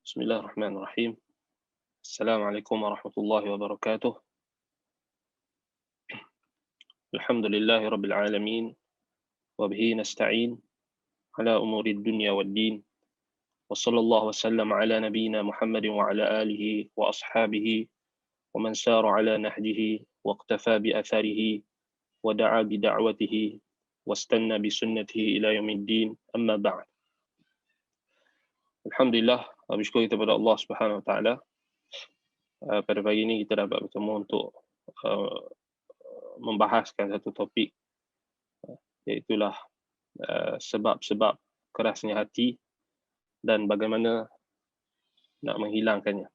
Bismillahirrahmanirrahim. Assalamualaikum warahmatullahi wabarakatuh. Alhamdulillahi rabbil alamin. Wa bihi nasta'in ala umuri dunya waddin. Wa sallallahu wasallam ala nabiyyina Muhammadin wa ala alihi wa ashabihi wa man sara ala nahjihi wa iqtafa bi atharihi wa da'a bi da'watihi wastanna bi sunnatihi ila yaumiddin. Amma ba'd. Alhamdulillah, bersyukur kita kepada Allah Subhanahu wa taala. Pada pagi ini kita dapat bertemu untuk membahaskan satu topik, iaitulah sebab-sebab kerasnya hati dan bagaimana nak menghilangkannya.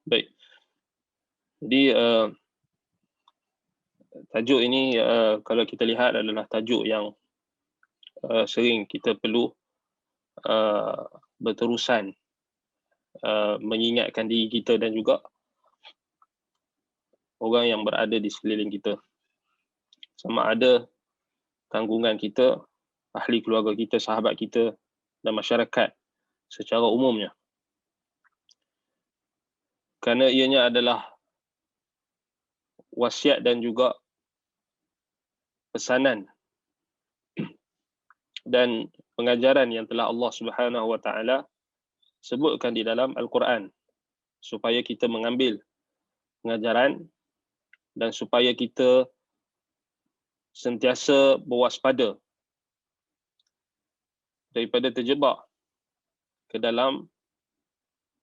Baik. Jadi tajuk ini kalau kita lihat adalah tajuk yang sering kita perlu berterusan mengingatkan diri kita dan juga orang yang berada di sekeliling kita. Sama ada tanggungan kita, ahli keluarga kita, sahabat kita dan masyarakat secara umumnya. Kerana ianya adalah wasiat dan juga pesanan dan pengajaran yang telah Allah Subhanahu wa taala sebutkan di dalam Al-Quran, supaya kita mengambil pengajaran dan supaya kita sentiasa berwaspada daripada terjebak ke dalam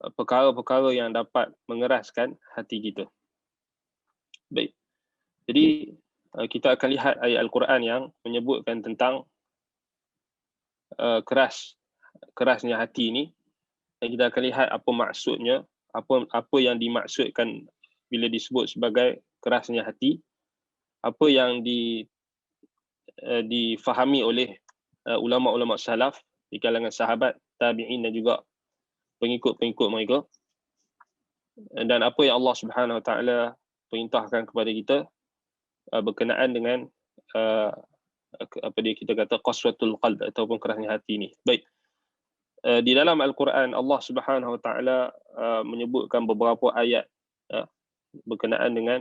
perkara-perkara yang dapat mengeraskan hati kita. Baik. Jadi kita akan lihat ayat Al-Quran yang menyebutkan tentang kerasnya hati ini. Dan kita akan lihat apa maksudnya, apa yang dimaksudkan bila disebut sebagai kerasnya hati, apa yang difahami oleh ulama-ulama salaf di kalangan sahabat, tabi'in dan juga pengikut-pengikut mereka, dan apa yang Allah Subhanahu wa taala perintahkan kepada kita berkenaan dengan kita kata qaswatul qalb ataupun kerasnya hati ini. Baik. Di dalam Al-Quran Allah Subhanahu wa taala menyebutkan beberapa ayat berkenaan dengan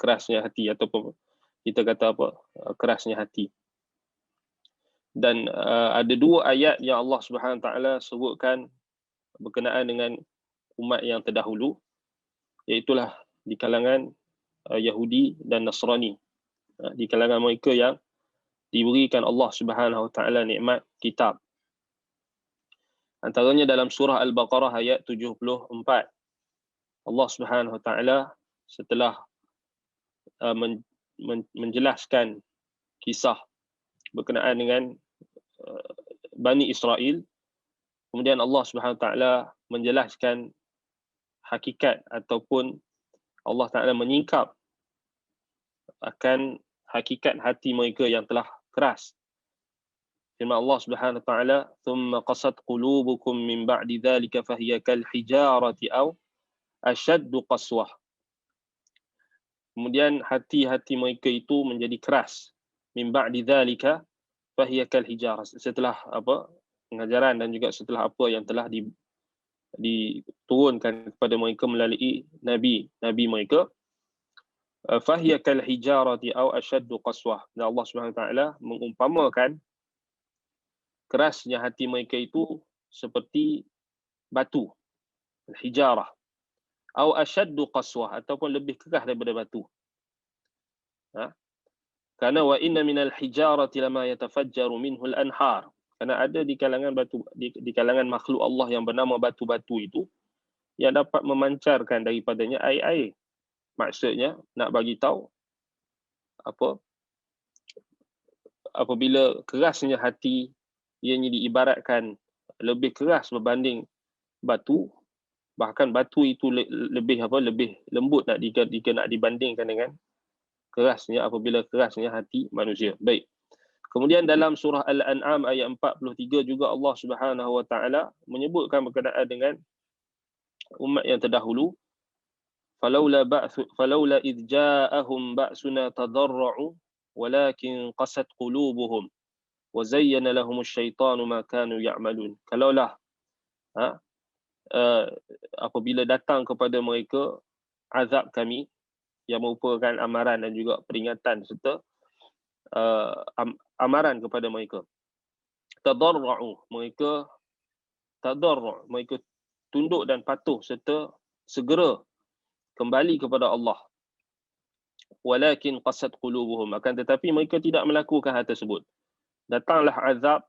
kerasnya hati ataupun kita kata kerasnya hati. Dan ada dua ayat yang Allah Subhanahu wa taala sebutkan berkenaan dengan umat yang terdahulu, iaitulah di kalangan Yahudi dan Nasrani, di kalangan mereka yang diberikan Allah Subhanahu wa taala nikmat kitab. Antaranya dalam surah Al-Baqarah ayat 74. Allah Subhanahu wa taala setelah menjelaskan kisah berkenaan dengan Bani Israel, kemudian Allah Subhanahu wa taala menjelaskan hakikat ataupun Allah Taala menyingkap akan hakikat hati mereka yang telah keras. Firman Allah Subhanahu wa taala, "Tsumma qasat qulubukum min ba'di dzalika fahiya kal hijarati aw ashaddu qaswah." Kemudian hati-hati mereka itu menjadi keras. Min ba'di dzalika fahiya kal hijarah. Setelah pengajaran dan juga setelah apa yang telah diturunkan kepada mereka melalui nabi mereka, fahiya kal hijarati aw ashaddu qaswah. Dan Allah Subhanahu wa taala mengumpamakan kerasnya hati mereka itu seperti batu, hijarah, atau ashaddu qaswah, ataupun lebih keras daripada batu. Karena wa inna minal hijarati lama yatafajjaru minhu al-anhar. Karena ada di kalangan batu, di kalangan makhluk Allah yang bernama batu-batu itu yang dapat memancarkan daripadanya air-air. Maksudnya nak bagi tahu apabila kerasnya hati, ianya diibaratkan lebih keras berbanding batu, bahkan batu itu lebih lembut jika nak dibandingkan dengan kerasnya hati manusia. Baik. Kemudian dalam surah Al-An'am ayat 43 juga Allah Subhanahu wa taala menyebutkan berkenaan dengan umat yang terdahulu, falaula idh ja'ahum ba'suna tadarra'u walakin qasat qulubuhum wa zayyana lahumusy syaitanu ma kanu ya'malun. Kalaulah apabila datang kepada mereka azab kami yang merupakan amaran dan juga peringatan serta amaran kepada mereka. Tadarra'u, mereka tunduk dan patuh serta segera kembali kepada Allah. Walakin qasat qulubuhum, akan tetapi mereka tidak melakukan hal tersebut. Datanglah azab,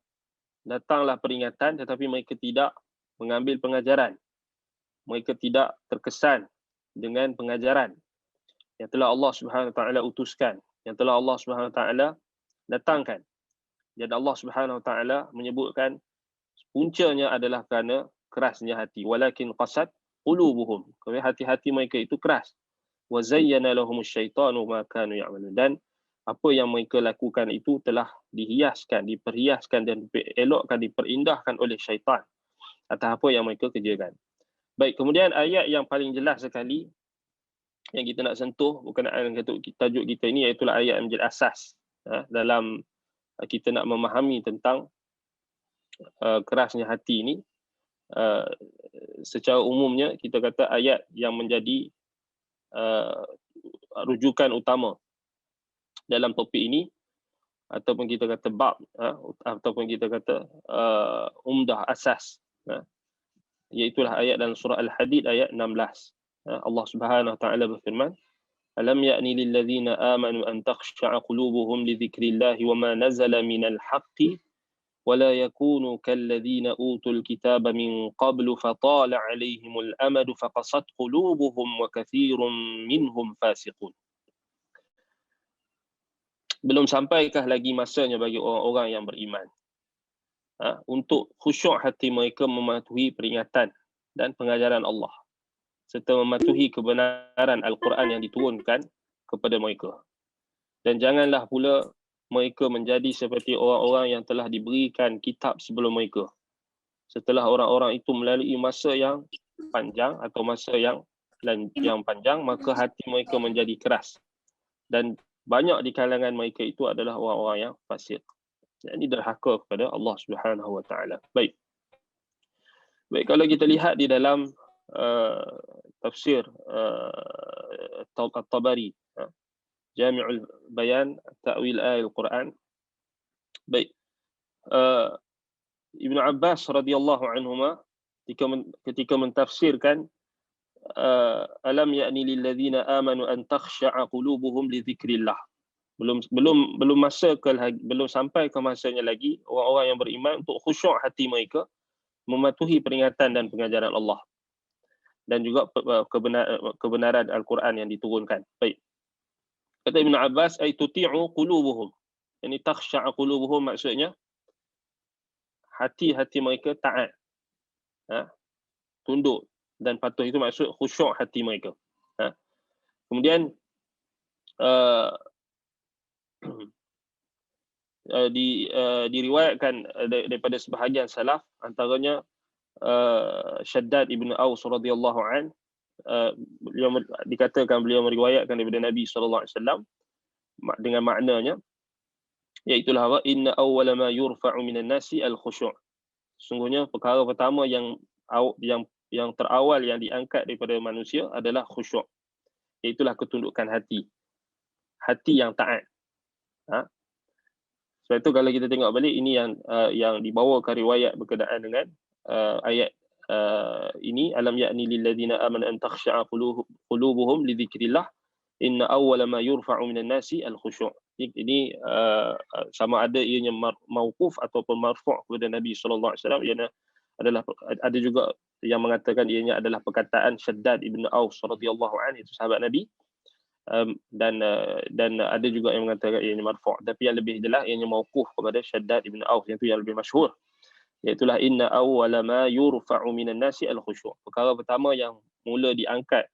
datanglah peringatan, tetapi mereka tidak mengambil pengajaran. Mereka tidak terkesan dengan pengajaran yang telah Allah Subhanahu Wa Taala utuskan, yang telah Allah Subhanahu Wa Taala datangkan. Dan Allah Subhanahu Wa Taala menyebutkan puncanya adalah kerana kerasnya hati. Walakin qasat qulubuhum, kerana hati-hati mereka itu keras. Wa zayyana lahumus syaitanu ma kanu ya'malun, dan apa yang mereka lakukan itu telah diperhiaskan dan dielokkan, diperindahkan oleh syaitan atas apa yang mereka kerjakan. Baik, kemudian ayat yang paling jelas sekali yang kita nak sentuh berkenaan dengan tajuk kita ini, iaitu ayat yang menjadi asas dalam kita nak memahami tentang kerasnya hati ini. Secara umumnya kita kata ayat yang menjadi rujukan utama dalam topik ini, ataupun kita kata bab, ataupun kita kata umdah, asas, iaitulah ayat dalam surah Al-Hadid ayat 16. Allah Subhanahu Wa Taala berfirman, alam ya'ni lil ladzina amanu an takhsha'a qulubuhum li dzikrillahi wa ma nazala minal haqqi wa la yakunu kal ladzina utul kitaba min qablu fatala 'alaihimul amadu faqasat qulubuhum wa katsirun minhum fasiqun. Belum sampaikah lagi masanya bagi orang-orang yang beriman untuk khusyuk hati mereka mematuhi peringatan dan pengajaran Allah, serta mematuhi kebenaran Al-Quran yang diturunkan kepada mereka. Dan janganlah pula mereka menjadi seperti orang-orang yang telah diberikan kitab sebelum mereka, setelah orang-orang itu melalui masa yang panjang atau masa yang panjang, maka hati mereka menjadi keras. Dan banyak di kalangan mereka itu adalah orang-orang yang fasik. Ini derhaka kepada Allah Subhanahu Wa Taala. Baik, kalau kita lihat di dalam tafsir At-Tabari, Jami'ul Bayan Ta'wil Ayatul Quran. Baik, Ibn Abbas radhiyallahu anhuma ketika mentafsirkan alam ya'ni lil ladzina amanu an takhsha'a qulubuhum li dzikrillah, belum sampai ke masanya lagi orang-orang yang beriman untuk khusyuk hati mereka mematuhi peringatan dan pengajaran Allah dan juga kebenaran Al-Quran yang diturunkan. Baik, kata Ibn Abbas, ay tuti'u qulubuhum, yani takhsha'a qulubuhum, maksudnya hati-hati mereka taat, tunduk dan patuh, itu maksud khusyuk hati mereka. Kemudian diriwayatkan daripada sebahagian salaf, antaranya Shaddad ibn Aus radhiyallahu an, beliau dikatakan beliau meriwayatkan daripada Nabi sallallahu alaihi wasallam dengan maknanya, iaitu inna awwala ma yurfa'u minan nasi al-khusyu'. Sungguhnya perkara pertama yang terawal yang diangkat daripada manusia adalah khusyuk, iaitulah ketundukan hati yang taat. Sebab itu kalau kita tengok balik, ini yang dibawakan riwayat berkenaan dengan ayat ini, alam ya'ni lil ladzina amanu an takhsha'a qulubuhum li dzikrillah inna awwala ma yurfa'u minan nasi al khusyu'. Ini sama ada ianya mauquf ataupun marfu' kepada Nabi sallallahu alaihi wasallam. Ianya adalah, ada juga yang mengatakan ianya adalah perkataan Shaddad ibn Aus radhiyallahu anhu, itu sahabat Nabi. Dan ada juga yang mengatakan ianya marfu', tapi yang lebih jelas ianya mauquf kepada Shaddad ibn Aus, yang itu yang lebih masyhur, iaitulah inna awwala ma yurfa'u minan nasi al khusyu'. Perkara pertama yang mula diangkat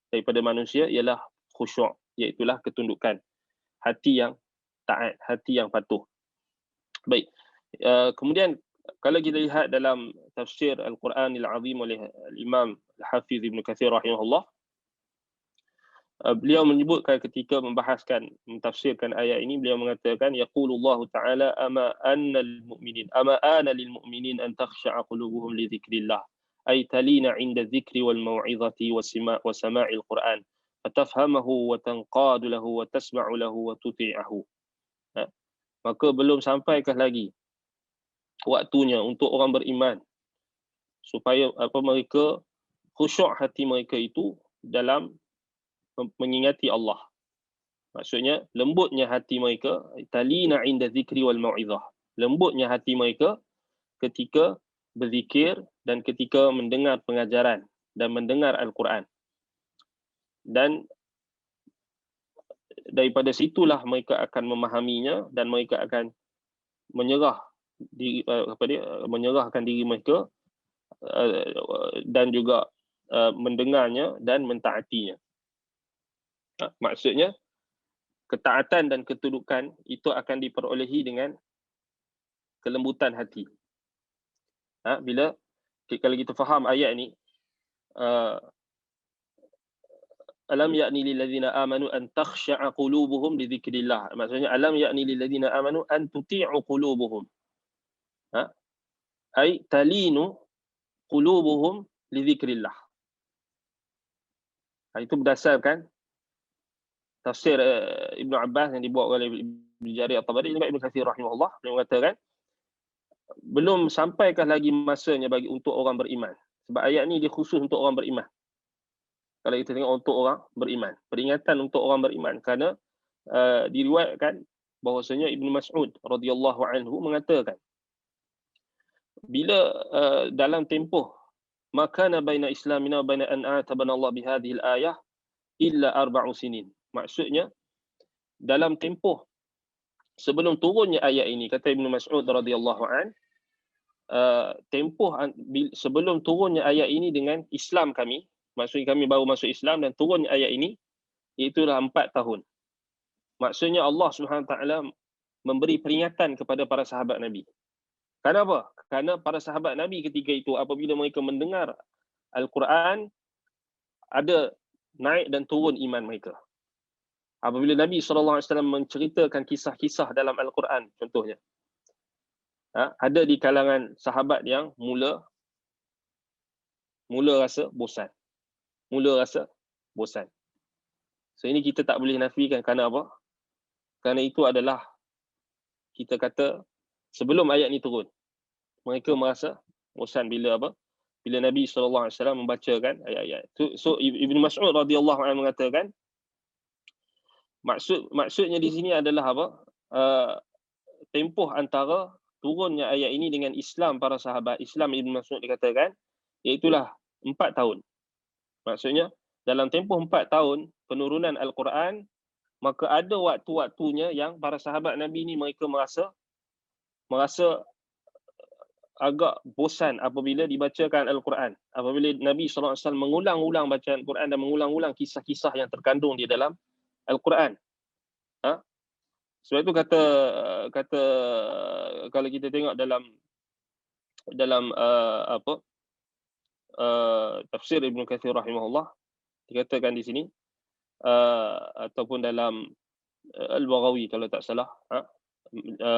daripada manusia ialah khusyuk, iaitulah ketundukan hati yang taat, hati yang patuh. Baik, kemudian kalau kita lihat dalam tafsir Al-Quranil Azim oleh Imam Al-Hafiz Ibn Katsir rahimahullah, beliau menyebutkan ketika mentafsirkan ayat ini, beliau mengatakan, yaqulullahu ta'ala ama ana lil mu'minin an takhsha'a qulubuhum li dzikrillah ay talina 'inda dzikri wal mau'izati wa sama'il Quran fatafhamahu wa tanqadu lahu wa tasma'u lahu wa tuti'ahu. Maka belum sampaikah lagi waktunya untuk orang beriman supaya mereka khusyuk hati mereka itu dalam mengingati Allah. Maksudnya lembutnya hati mereka, talina 'inda dzikri wal mau'izah. Lembutnya hati mereka ketika berzikir dan ketika mendengar pengajaran dan mendengar Al-Quran. Dan daripada situlah mereka akan memahaminya dan mereka akan menyerahkan diri mereka dan juga mendengarnya dan mentaatinya. Maksudnya ketaatan dan ketundukan itu akan diperolehi dengan kelembutan hati. Bila kalau kita faham ayat ni, alam ya'ni lil ladzina amanu an takhsha'a qulubuhum li dzikrillah. Maksudnya alam ya'ni lil ladzina amanu an tuti'u qulubuhum. Ai talinu qulubuhum li dzikrillah. Itu berdasarkan tafsir Ibn Abbas yang dibuat oleh Ibn Jarir At-Tabari dan Ibn Katsir rahimahullah, yang mengatakan belum sampaikah lagi masanya bagi untuk orang beriman. Sebab ayat ni dia khusus untuk orang beriman. Kalau kita tengok untuk orang beriman, peringatan untuk orang beriman, kerana diriwayatkan bahwasanya Ibnu Mas'ud radhiyallahu anhu mengatakan bila dalam tempoh makana baina islamina wa baina an atabana Allah bihadhihi al-ayah illa 4 sinin. Maksudnya dalam tempoh sebelum turunnya ayat ini, kata Ibnu Mas'ud radhiyallahu an, tempoh sebelum turunnya ayat ini dengan Islam kami, maksudnya kami baru masuk Islam dan turunnya ayat ini, itulah 4 tahun. Maksudnya Allah Subhanahu Wa Taala memberi peringatan kepada para sahabat Nabi. Kenapa? Kerana para sahabat Nabi ketika itu apabila mereka mendengar Al-Quran, ada naik dan turun iman mereka. Apabila Nabi SAW menceritakan kisah-kisah dalam Al-Quran, contohnya, ada di kalangan sahabat yang mula rasa bosan. So ini kita tak boleh nafikan. Kerana apa? Kerana itu adalah, kita kata, sebelum ayat ni turun, mereka merasa bosan bila Nabi SAW membacakan ayat-ayat. So Ibn Mas'ud radhiyallahu anhu mengatakan, maksudnya di sini adalah tempoh antara turunnya ayat ini dengan Islam para sahabat, Islam Ibn Mas'ud dikatakan, iaitulah 4 tahun. Maksudnya dalam tempoh 4 tahun penurunan Al-Quran, maka ada waktu-waktunya yang para sahabat Nabi ni mereka merasa agak bosan apabila dibacakan Al-Quran. Apabila Nabi SAW mengulang-ulang bacaan Al-Quran dan mengulang-ulang kisah-kisah yang terkandung di dalam Al-Quran. Sebab itu kata kalau kita tengok dalam tafsir Ibn Katsir rahimahullah, dikatakan di sini, ataupun dalam Al-Baghawi kalau tak salah,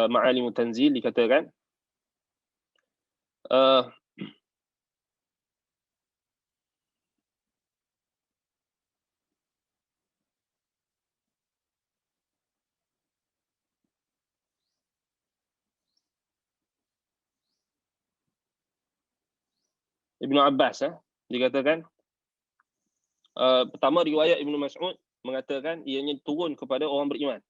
Ma'alimut Tanzil, dikatakan Ibnu Abbas dikatakan, pertama riwayat Ibnu Mas'ud mengatakan ianya turun kepada orang beriman.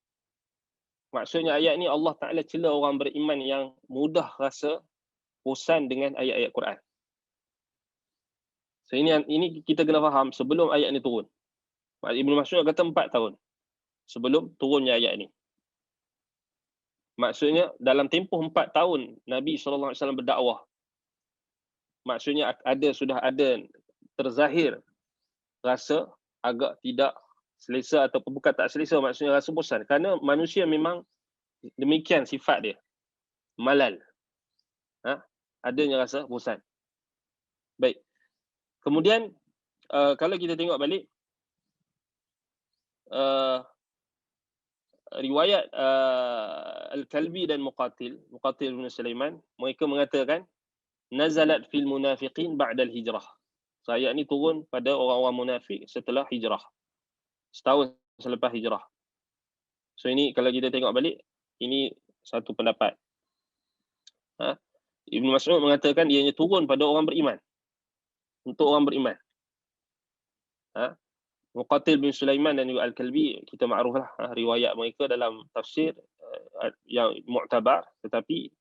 Maksudnya ayat ni Allah Ta'ala cela orang beriman yang mudah rasa bosan dengan ayat-ayat Quran. So ini kita kena faham sebelum ayat ni turun. Ibnu Mas'ud kata 4 tahun sebelum turunnya ayat ni. Maksudnya dalam tempoh 4 tahun Nabi SAW berdakwah, maksudnya sudah ada terzahir rasa agak tidak selesa, ataupun bukan tak selesa, maksudnya rasa bosan. Kerana manusia memang demikian sifat dia, malal, adanya rasa bosan. Baik, kemudian kalau kita tengok balik riwayat Al-Kalbi dan Muqatil bin Sulaiman, mereka mengatakan nazalat fil munafiqin ba'da al-hijrah. So, ayat ni turun pada orang-orang munafik setelah hijrah. Setahun selepas hijrah. So ini kalau kita tengok balik, ini satu pendapat. Ibn Mas'ud mengatakan ianya turun pada orang beriman. Untuk orang beriman. Muqatil bin Sulaiman dan juga Al-Kalbi, kita makruflah riwayat mereka dalam tafsir yang mu'tabar, tetapi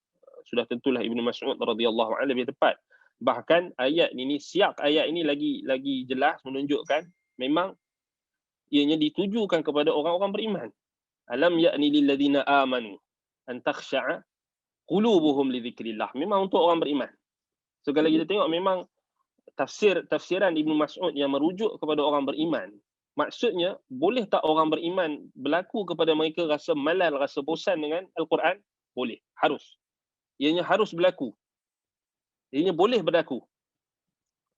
sudah tentulah Ibn Mas'ud radhiyallahu anhu lebih tepat. Bahkan ayat ini, siak ayat ini lagi jelas menunjukkan memang ianya ditujukan kepada orang-orang beriman. Alam ya'ni lil ladzina amanu an takhsha'a qulubuhum li dzikrillah. Memang untuk orang beriman. So kalau kita tengok memang tafsiran Ibn Mas'ud yang merujuk kepada orang beriman, maksudnya boleh tak orang beriman berlaku kepada mereka rasa malal, rasa bosan dengan Al-Quran? Boleh, harus. Ianya harus berlaku. Ianya boleh berlaku.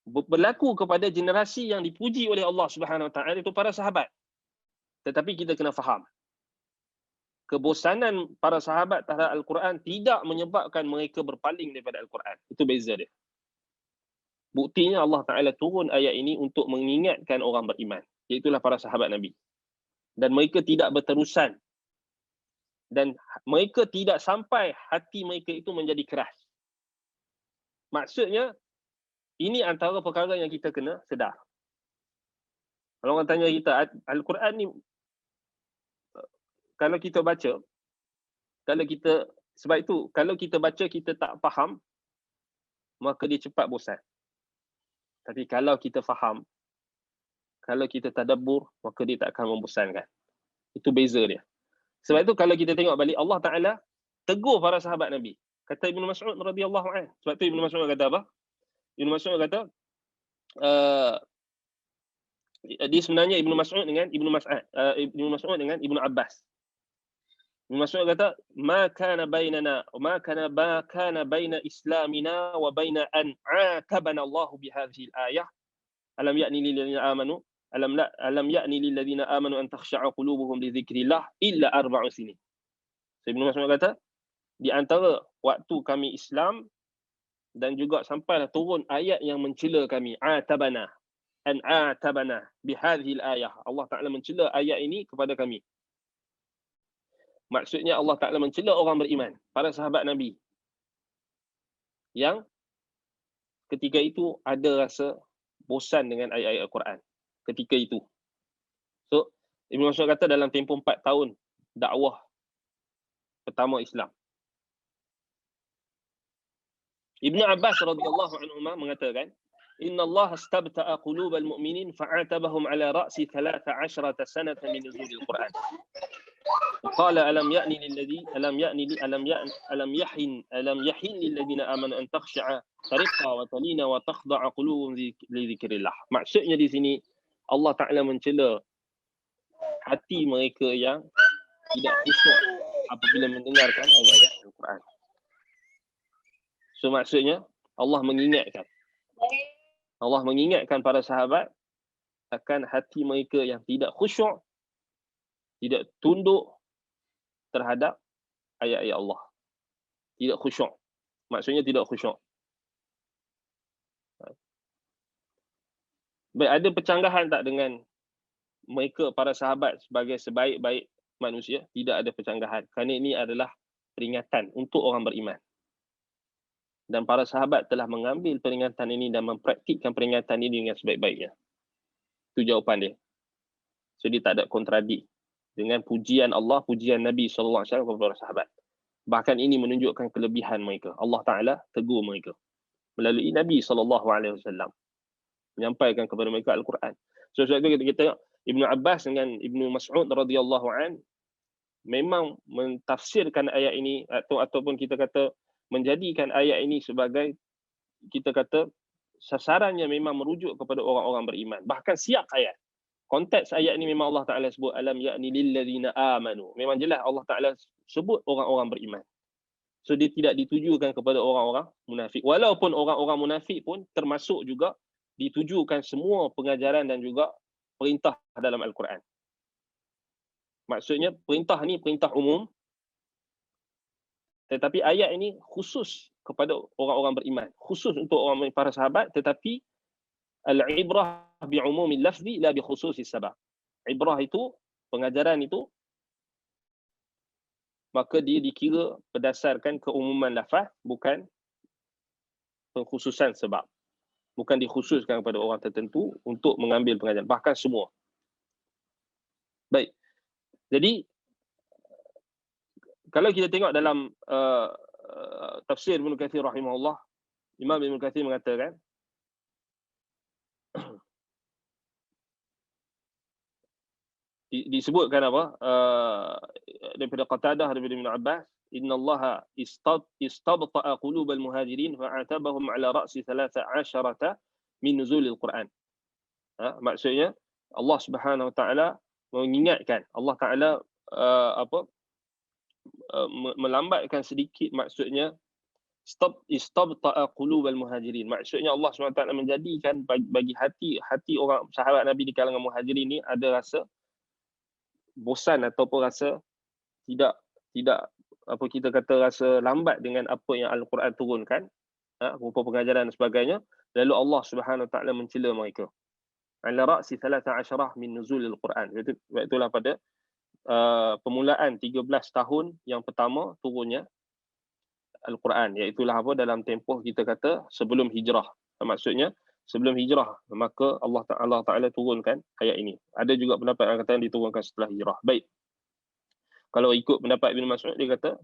Berlaku kepada generasi yang dipuji oleh Allah Subhanahu Wa Taala, itu para sahabat. Tetapi kita kena faham, kebosanan para sahabat terhadap Al-Quran tidak menyebabkan mereka berpaling daripada Al-Quran. Itu beza dia. Buktinya Allah Ta'ala turun ayat ini untuk mengingatkan orang beriman. Iaitulah para sahabat Nabi. Dan mereka tidak berterusan. Dan mereka tidak sampai hati mereka itu menjadi keras. Maksudnya, ini antara perkara yang kita kena sedar. Kalau orang tanya kita, Al-Quran ni, kalau kita baca, sebab itu, kalau kita baca kita tak faham, maka dia cepat bosan. Tapi kalau kita faham, kalau kita tadabbur, maka dia tak akan membosankan. Itu beza dia. Sebab itu kalau kita tengok balik, Allah Ta'ala tegur para sahabat Nabi. Kata Ibn Mas'ud radhiyallahu anhu. Sebab tu Ibn Mas'ud kata apa? Ibn Mas'ud kata, dia sebenarnya Ibn Mas'ud dengan Ibn Mas'ud dengan Ibn Abbas. Ibn Mas'ud kata, ma kana baina islamina wa baina an atabana Allah bihadhihi al-ayah. Alam ya'ni lil ladzina amanu alam ya'ni lil ladzina amanu an takhsha'a qulubuhum li dzikrillah illa 4 sinin. So, Ibn Mas'ud kata, di antara waktu kami Islam dan juga sampailah turun ayat yang mencela kami, atabana bihadhihi al-ayah. Allah Ta'ala mencela ayat ini kepada kami. Maksudnya Allah Ta'ala mencela orang beriman, para sahabat Nabi, yang ketika itu ada rasa bosan dengan ayat-ayat Al-Quran. Ketika itu. So, Ibn Mas'ud kata dalam tempoh 4 tahun dakwah pertama Islam. Ibn Abbas radhiyallahu anhu mengatakan, Inna Allah astabta'a qulubal mu'minin fa'atabahum ala ra'si 13 sanatan min nuzulil Quran. قال ألم يحن للذين آمنوا أن تخشع ترقى وتلين وتخضع قلوبهم لذكر الله. Maksudnya di sini Allah Ta'ala mencela hati mereka yang tidak khusyuk apabila mendengarkan ayat-ayat Al-Quran. So maksudnya Allah mengingatkan para sahabat akan hati mereka yang tidak khusyuk, tidak tunduk terhadap ayat-ayat Allah. Tidak khusyuk. Maksudnya tidak khusyuk. Baik, ada percanggahan tak dengan mereka, para sahabat, sebagai sebaik-baik manusia? Tidak ada percanggahan. Kerana ini adalah peringatan untuk orang beriman. Dan para sahabat telah mengambil peringatan ini dan mempraktikkan peringatan ini dengan sebaik-baiknya. Itu jawapan dia. So dia tak ada kontradik dengan pujian Allah, pujian Nabi SAW kepada para sahabat. Bahkan ini menunjukkan kelebihan mereka. Allah Ta'ala tegur mereka melalui Nabi SAW menyampaikan kepada mereka Al-Quran. So sebab itu kita tengok Ibn Abbas dengan Ibn Mas'ud radhiyallahu an memang mentafsirkan ayat ini ataupun kita kata menjadikan ayat ini sebagai, kita kata, sasarannya memang merujuk kepada orang-orang beriman. Bahkan siap ayat, konteks ayat ni memang Allah Ta'ala sebut alam ya'ni lil ladzina amanu. Memang jelas Allah Ta'ala sebut orang-orang beriman. So dia tidak ditujukan kepada orang-orang munafik. Walaupun orang-orang munafik pun termasuk juga ditujukan semua pengajaran dan juga perintah dalam Al-Quran. Maksudnya perintah ni perintah umum, tetapi ayat ini khusus kepada orang-orang beriman, khusus untuk orang para sahabat, tetapi al-ibrah bi umumil lafzi la bi khususis sabab. Ibrah itu, pengajaran itu, maka dia dikira berdasarkan keumuman lafaz, bukan pengkhususan sebab. Bukan dikhususkan kepada orang tertentu untuk mengambil pengajaran, bahkan semua. Baik. Jadi kalau kita tengok dalam tafsir Ibn Katsir rahimahullah, Imam Ibn Katsir mengatakan disebutkan apa, daripada Qatadah, daripada Ibn Abbas, inna Allah istabta'a qulubal muhajirin fa'atabahum ala ra'si 13 min nuzulil Quran. Maksudnya Allah Subhanahu wa taala mengingatkan, Allah Taala melambatkan sedikit, maksudnya istabta'a qulubal muhajirin. Maksudnya Allah SWT menjadikan bagi hati orang sahabat Nabi di kalangan muhajirin ni ada rasa bosan ataupun rasa tidak apa kita kata, rasa lambat dengan apa yang Al-Quran turunkan, berupa pengajaran dan sebagainya. Lalu Allah Subhanahu Wa Taala mencela mereka. Ala ra'si 13 min nuzulil Quran. Itulah pada permulaan 13 tahun yang pertama turunnya Al-Quran, iaitulah apa, dalam tempoh kita kata sebelum hijrah. Maksudnya sebelum hijrah, maka Allah Ta'ala turunkan ayat ini. Ada juga pendapat yang kata diturunkan setelah hijrah. Baik. Kalau ikut pendapat Ibn Mas'ud, dia kata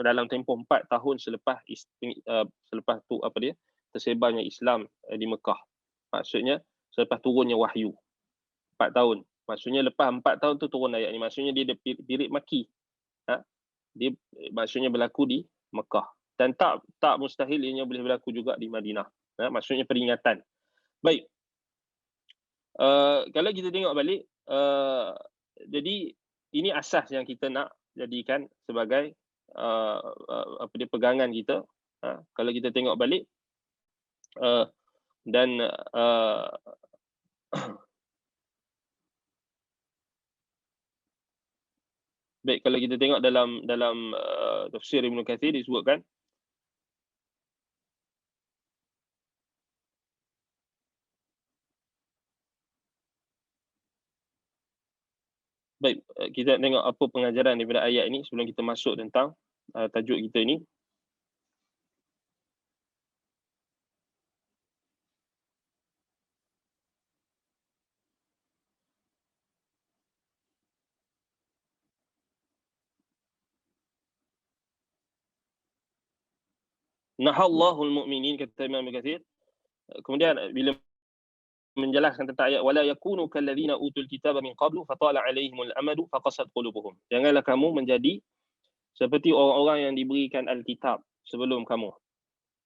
dalam tempoh 4 tahun selepas tu apa dia, tersebarnya Islam di Mekah. Maksudnya selepas turunnya wahyu. 4 tahun. Maksudnya lepas 4 tahun tu turun ayat ni. Maksudnya dia ada period maki. Dia maksudnya berlaku di Mekah. Dan tak mustahil ianya boleh berlaku juga di Madinah. Maksudnya peringatan. Baik. Kalau kita tengok balik, jadi ini asas yang kita nak jadikan sebagai apa dia, pegangan kita. Kalau kita tengok balik, dan baik, kalau kita tengok dalam tafsir Ibn Katsir disebutkan, baik, kita tengok apa pengajaran daripada ayat ini sebelum kita masuk tentang tajuk kita ini. Nahallahul mu'minin, kata Imam Ibn Katsir. Kemudian bila menjelaskan tentang ayat wala yakunu kalladzina utul kitaba min qablu fatala alaihimul amadu faqasat qulubuhum. Janganlah kamu menjadi seperti orang-orang yang diberikan Alkitab sebelum kamu,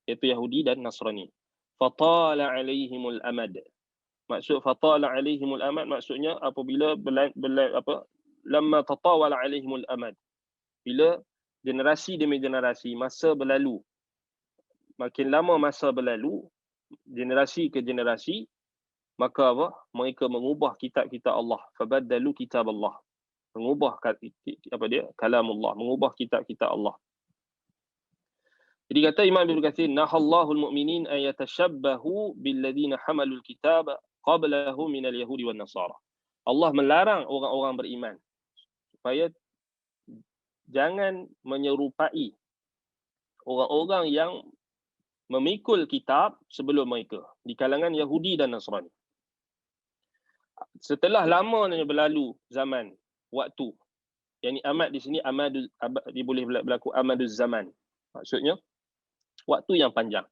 iaitu Yahudi dan Nasrani. Fatala alaihimul amad. Maksud fatala alaihimul amad, maksudnya apabila lamma tatawala alaihimul amad. Bila generasi demi generasi, masa berlalu, makin lama masa berlalu, generasi ke generasi, maka apa? Mereka mengubah kitab-kitab Allah. Fabaddalu kitab Allah. Mengubah kalamullah, mengubah kitab-kitab Allah. Jadi kata Imam Ibn Katsir, nahallahul mu'minin an yatashabbahu billadzina hamalul kitaba qablahu minal yahudi wan nasara. Allah melarang orang-orang beriman supaya jangan menyerupai orang-orang yang memikul kitab sebelum mereka di kalangan Yahudi dan Nasrani. Setelah lamanya berlalu zaman, waktu, yang amad di sini dia boleh berlaku amaduz zaman. Maksudnya waktu yang panjang.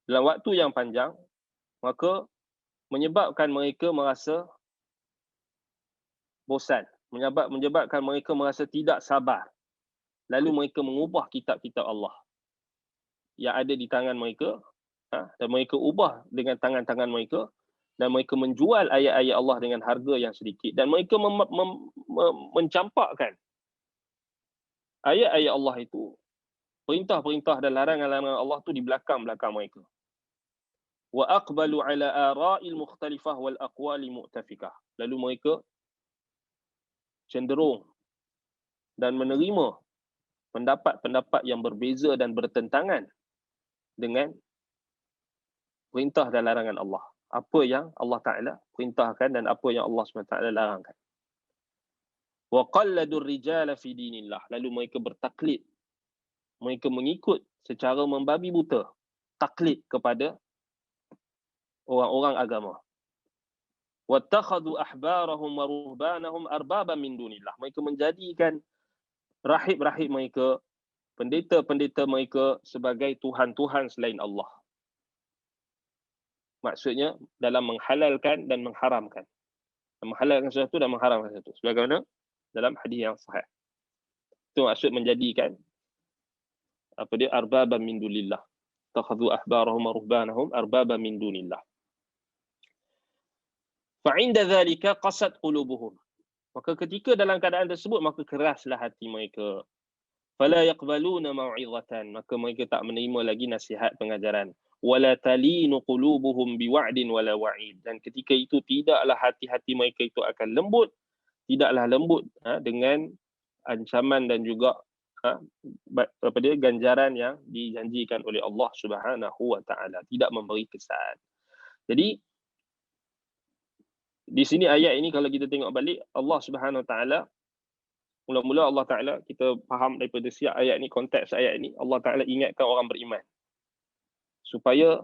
Dalam waktu yang panjang, maka menyebabkan mereka merasa bosan, menyebabkan mereka merasa tidak sabar. Lalu mereka mengubah kitab-kitab Allah yang ada di tangan mereka, dan mereka ubah dengan tangan-tangan mereka, dan mereka menjual ayat-ayat Allah dengan harga yang sedikit, dan mereka mencampakkan ayat-ayat Allah itu, perintah-perintah dan larangan-larangan Allah itu di belakang-belakang mereka. Wa aqbalu ala ara'il mukhtalifah wal aqwali mu'tafikah. Lalu mereka cenderung dan menerima pendapat-pendapat yang berbeza dan bertentangan dengan perintah dan larangan Allah. Apa yang Allah Ta'ala perintahkan dan apa yang Allah SWT larangkan. Wa qalladur rijala fi dinillah. Lalu mereka bertaklid. Mereka mengikut secara membabi buta. Taklid kepada orang-orang agama. Wattakhadhu ahbarahum wa ruhbanahum arbaban min dunillah. Mereka menjadikan rahib-rahib mereka, pendeta-pendeta mereka sebagai tuhan-tuhan selain Allah. Maksudnya dalam menghalalkan dan mengharamkan. Menghalalkan sesuatu dan mengharamkan sesuatu. Sebagaimana dalam hadis yang sahih. Itu maksud menjadikan arbaban min dunillah. Takhadhu ahbarahum wa ruhbanahum arbaban min dunillah. Fa'inda dhalika qasat qulubuhum. Maka ketika dalam keadaan tersebut, maka keraslah hati mereka. Fala yaqbaluna mau'izatan. Maka mereka tak menerima lagi nasihat pengajaran. Wala talinu qulubuhum biwa'din wala wa'id. Dan ketika itu tidaklah hati-hati mereka itu akan lembut. Tidaklah lembut dengan ancaman dan juga ganjaran yang dijanjikan oleh Allah Subhanahu wa taala. Tidak memberi kesan. Jadi di sini ayat ini kalau kita tengok balik, Allah Subhanahu Wa Taala, mula-mula Allah Taala, kita faham daripada siap ayat ni, konteks ayat ni, Allah Taala ingatkan orang beriman supaya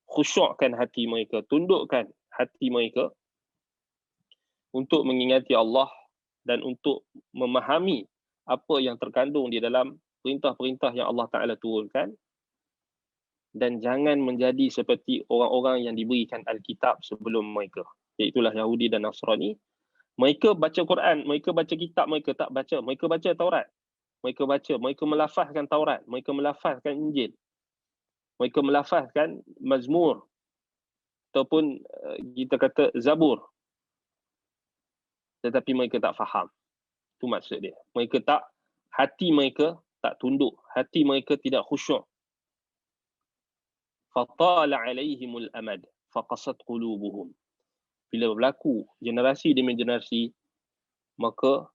khusyukkan hati mereka, tundukkan hati mereka untuk mengingati Allah dan untuk memahami apa yang terkandung di dalam perintah-perintah yang Allah Taala turunkan, dan jangan menjadi seperti orang-orang yang diberikan Alkitab sebelum mereka, iaitulah Yahudi dan Nasrani. Mereka baca Quran, mereka baca kitab, mereka tak baca. Mereka baca Taurat, mereka baca, mereka melafazkan Taurat, mereka melafazkan Injil, mereka melafazkan Mazmur ataupun kita kata Zabur, tetapi mereka tak faham. Itu maksud dia. Mereka tak, hati mereka tak tunduk, hati mereka tidak khusyuk. Fatala alaihimul amad faqasat qulubuhum. Bila berlaku generasi demi generasi, maka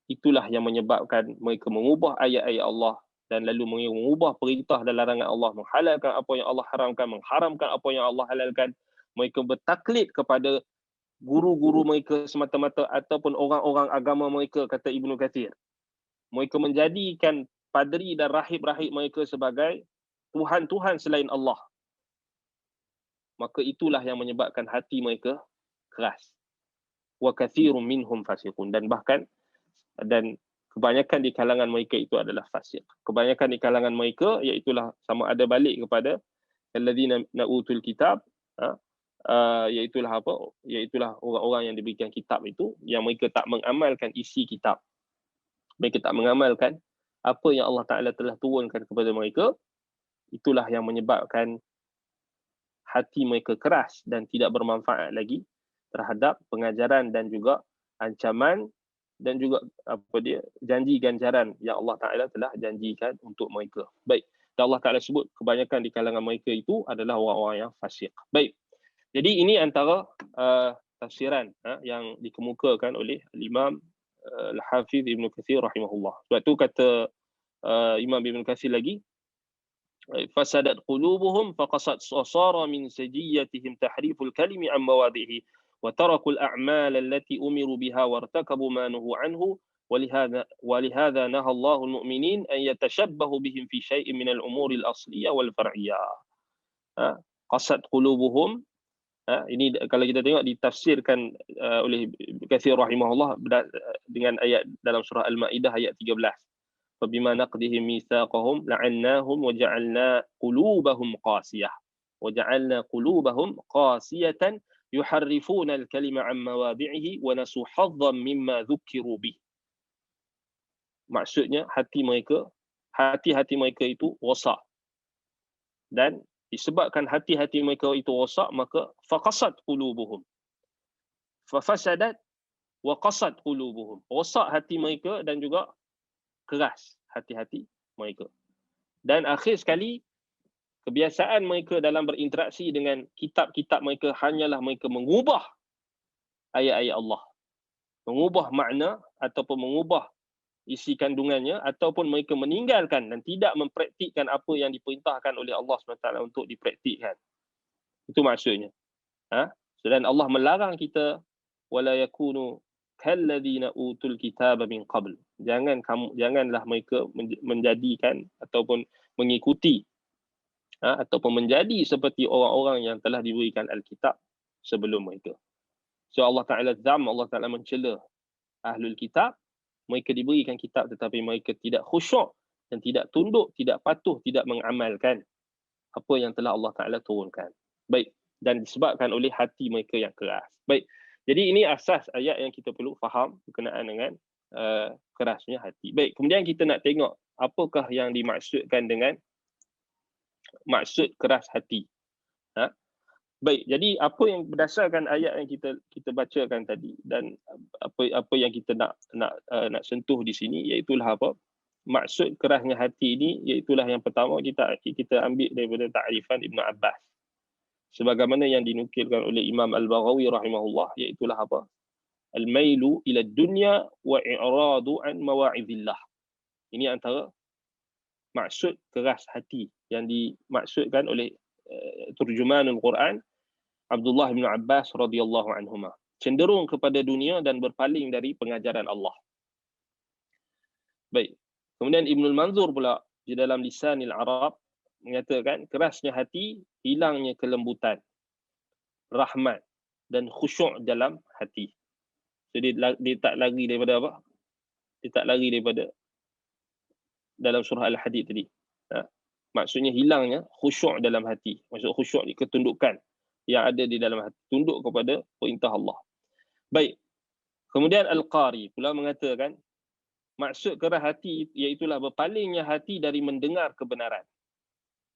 itulah yang menyebabkan mereka mengubah ayat-ayat Allah dan lalu mengubah perintah dan larangan Allah, menghalalkan apa yang Allah haramkan, mengharamkan apa yang Allah halalkan. Mereka bertaklid kepada guru-guru mereka semata-mata ataupun orang-orang agama mereka, kata Ibnu Katsir. Mereka menjadikan padri dan rahib-rahib mereka sebagai Tuhan-Tuhan selain Allah. Maka itulah yang menyebabkan hati mereka keras. Wa katsirun minhum fasiqun. Dan bahkan, dan kebanyakan di kalangan mereka itu adalah fasik. Kebanyakan di kalangan mereka, iaitulah sama ada balik kepada alladzina na'utul kitab, iaitulah apa? Iaitulah orang-orang yang diberikan kitab itu, yang mereka tak mengamalkan isi kitab. Mereka tak mengamalkan apa yang Allah Ta'ala telah turunkan kepada mereka. Itulah yang menyebabkan hati mereka keras dan tidak bermanfaat lagi terhadap pengajaran dan juga ancaman dan juga janji ganjaran yang Allah Ta'ala telah janjikan untuk mereka. Baik. Dan Allah Ta'ala sebut kebanyakan di kalangan mereka itu adalah orang-orang yang fasik. Baik. Jadi ini antara tafsiran yang dikemukakan oleh Imam Al-Hafiz Ibn Katsir rahimahullah. Sebab tu kata Imam Ibn Katsir lagi, fasadat qulubuhum faqasat sara min sajiyatihim tahriful kalimi an mawadhihi wa tarakul a'mal allati umiru biha wartakabu ma nuhu anhu ولهذا نهى الله المؤمنين أن يتشبهوا بهم في شيء من الأمور الأصلية والفرعية. قسat qulubuhum. Ini kalau kita tengok ditafsirkan oleh Katsir rahimahullah dengan ayat dalam surah Al-Maidah ayat 13. فبما نقضهم ميثاقهم لعناهم وجعلنا قلوبهم قاسية يحرفون الكلمة عن مواضعه ونسوا حظا مما ذكروا به. Maksudnya hati mereka itu rosak, dan disebabkan hati-hati mereka itu rosak, maka faqasat qulubuhum fafasadat wa qasat qulubuhum. Rosak hati mereka dan juga keras hati-hati mereka. Dan akhir sekali, kebiasaan mereka dalam berinteraksi dengan kitab-kitab mereka hanyalah mereka mengubah ayat-ayat Allah, mengubah makna ataupun mengubah isi kandungannya, ataupun mereka meninggalkan dan tidak mempraktikkan apa yang diperintahkan oleh Allah SWT untuk dipraktikkan. Itu maksudnya. Dan Allah melarang kita wala yakunu kalladzina utul kitaba min qabl. Janganlah mereka menjadikan ataupun mengikuti ataupun menjadi seperti orang-orang yang telah diberikan Alkitab sebelum mereka. So Allah Ta'ala Allah Ta'ala mencela Ahlul Kitab. Mereka diberikan kitab tetapi mereka tidak khusyuk dan tidak tunduk, tidak patuh, tidak mengamalkan apa yang telah Allah Ta'ala turunkan. Baik, dan disebabkan oleh hati mereka yang keras. Baik, jadi ini asas ayat yang kita perlu faham berkenaan dengan kerasnya hati. Baik, kemudian kita nak tengok apakah yang dimaksudkan dengan maksud keras hati. Baik, jadi apa yang berdasarkan ayat yang kita bacakan tadi dan apa yang kita nak sentuh di sini, iaitulah apa? Maksud kerasnya hati ini, iaitulah yang pertama kita ambil daripada ta'rifan Ibn Abbas. Sebagaimana yang dinukilkan oleh Imam Al-Baghawi rahimahullah, iaitulah apa? Al-mailu ila dunya wa i'radu an mawa'idillah. Ini antara maksud keras hati yang dimaksudkan oleh terjemahan Al-Quran Abdullah bin Abbas radhiyallahu anhuma. Cenderung kepada dunia dan berpaling dari pengajaran Allah. Baik. Kemudian Ibnul Manzur pula di dalam Lisanil Arab mengatakan kerasnya hati, hilangnya kelembutan, rahmat dan khusyuk dalam hati. Jadi dia tak lari daripada apa? Dia tak lari daripada dalam surah Al-Hadid tadi. Maksudnya hilangnya khusyuk dalam hati. Maksud khusyuk ni ketundukan yang ada di dalam hati, tunduk kepada perintah Allah. Baik. Kemudian Al-Qari pula mengatakan maksud keras hati iaitulah berpalingnya hati dari mendengar kebenaran,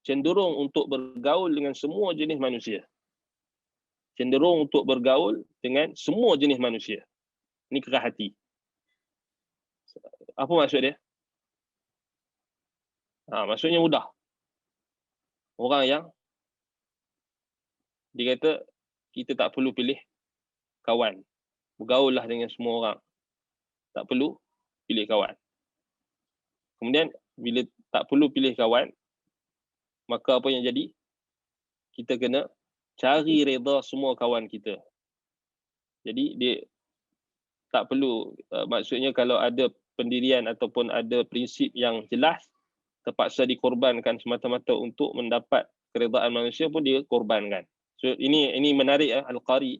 cenderung untuk bergaul dengan semua jenis manusia. Cenderung untuk bergaul dengan semua jenis manusia. Ini keras hati. Apa maksud dia? Maksudnya mudah. Orang yang dia kata kita tak perlu pilih kawan. Bergaullah dengan semua orang. Tak perlu pilih kawan. Kemudian bila tak perlu pilih kawan, maka apa yang jadi? Kita kena cari redha semua kawan kita. Jadi dia tak perlu, maksudnya kalau ada pendirian ataupun ada prinsip yang jelas, terpaksa dikorbankan semata-mata untuk mendapat keredaan manusia pun dia korbankan. So ini menarik. Al-Qari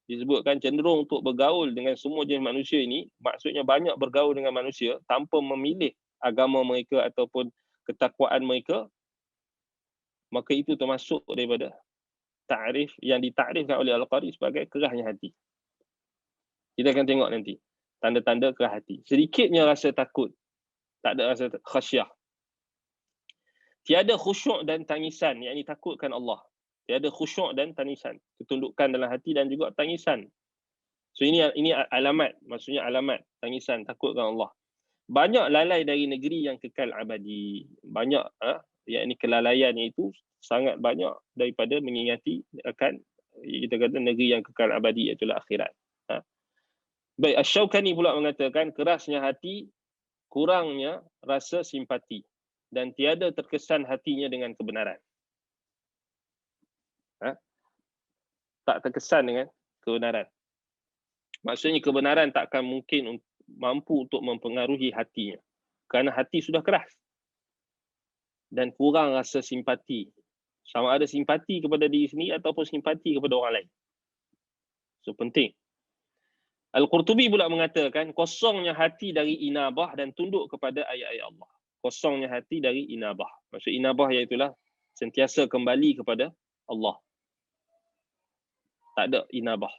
disebutkan cenderung untuk bergaul dengan semua jenis manusia ini, maksudnya banyak bergaul dengan manusia tanpa memilih agama mereka ataupun ketakwaan mereka, maka itu termasuk daripada ta'rif yang ditakrifkan oleh Al-Qari sebagai kerasnya hati. Kita akan tengok nanti tanda-tanda keras hati. Sedikitnya rasa takut, tak ada rasa khasyah. Tiada khusyuk dan tangisan, yakni takutkan Allah. Tiada khusyuk dan tangisan, ketundukan dalam hati dan juga tangisan. So ini alamat, maksudnya alamat tangisan, takutkan Allah. Banyak lalai dari negeri yang kekal abadi. Banyak yakni kelalaiannya itu sangat banyak daripada mengingati akan kita kata negeri yang kekal abadi, iaitu akhirat. Baik, Asy-Syaukani pula mengatakan kerasnya hati, kurangnya rasa simpati dan tiada terkesan hatinya dengan kebenaran. Tak terkesan dengan kebenaran. Maksudnya kebenaran takkan mungkin mampu untuk mempengaruhi hatinya. Kerana hati sudah keras. Dan kurang rasa simpati. Sama ada simpati kepada diri sendiri ataupun simpati kepada orang lain. So penting. Al-Qurtubi pula mengatakan kosongnya hati dari inabah dan tunduk kepada ayat-ayat Allah. Kosongnya hati dari inabah. Maksud inabah iaitulah sentiasa kembali kepada Allah. Tak ada inabah.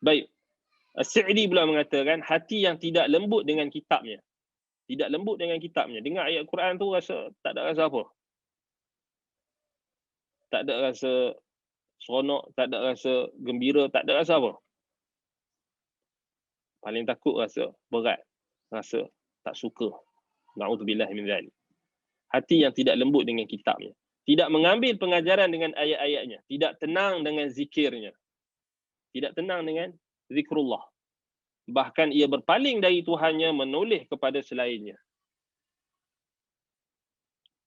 Baik. As-Sa'di pula mengatakan hati yang tidak lembut dengan kitabnya. Tidak lembut dengan kitabnya. Dengar ayat Quran tu rasa tak ada rasa apa? Tak ada rasa seronok, tak ada rasa gembira, tak ada rasa apa? Paling takut rasa berat, rasa tak suka. Na'udzubillah min dzalik. Hati yang tidak lembut dengan kitabnya. Tidak mengambil pengajaran dengan ayat-ayatnya. Tidak tenang dengan zikirnya. Tidak tenang dengan zikrullah. Bahkan ia berpaling dari Tuhannya, menoleh kepada selainnya.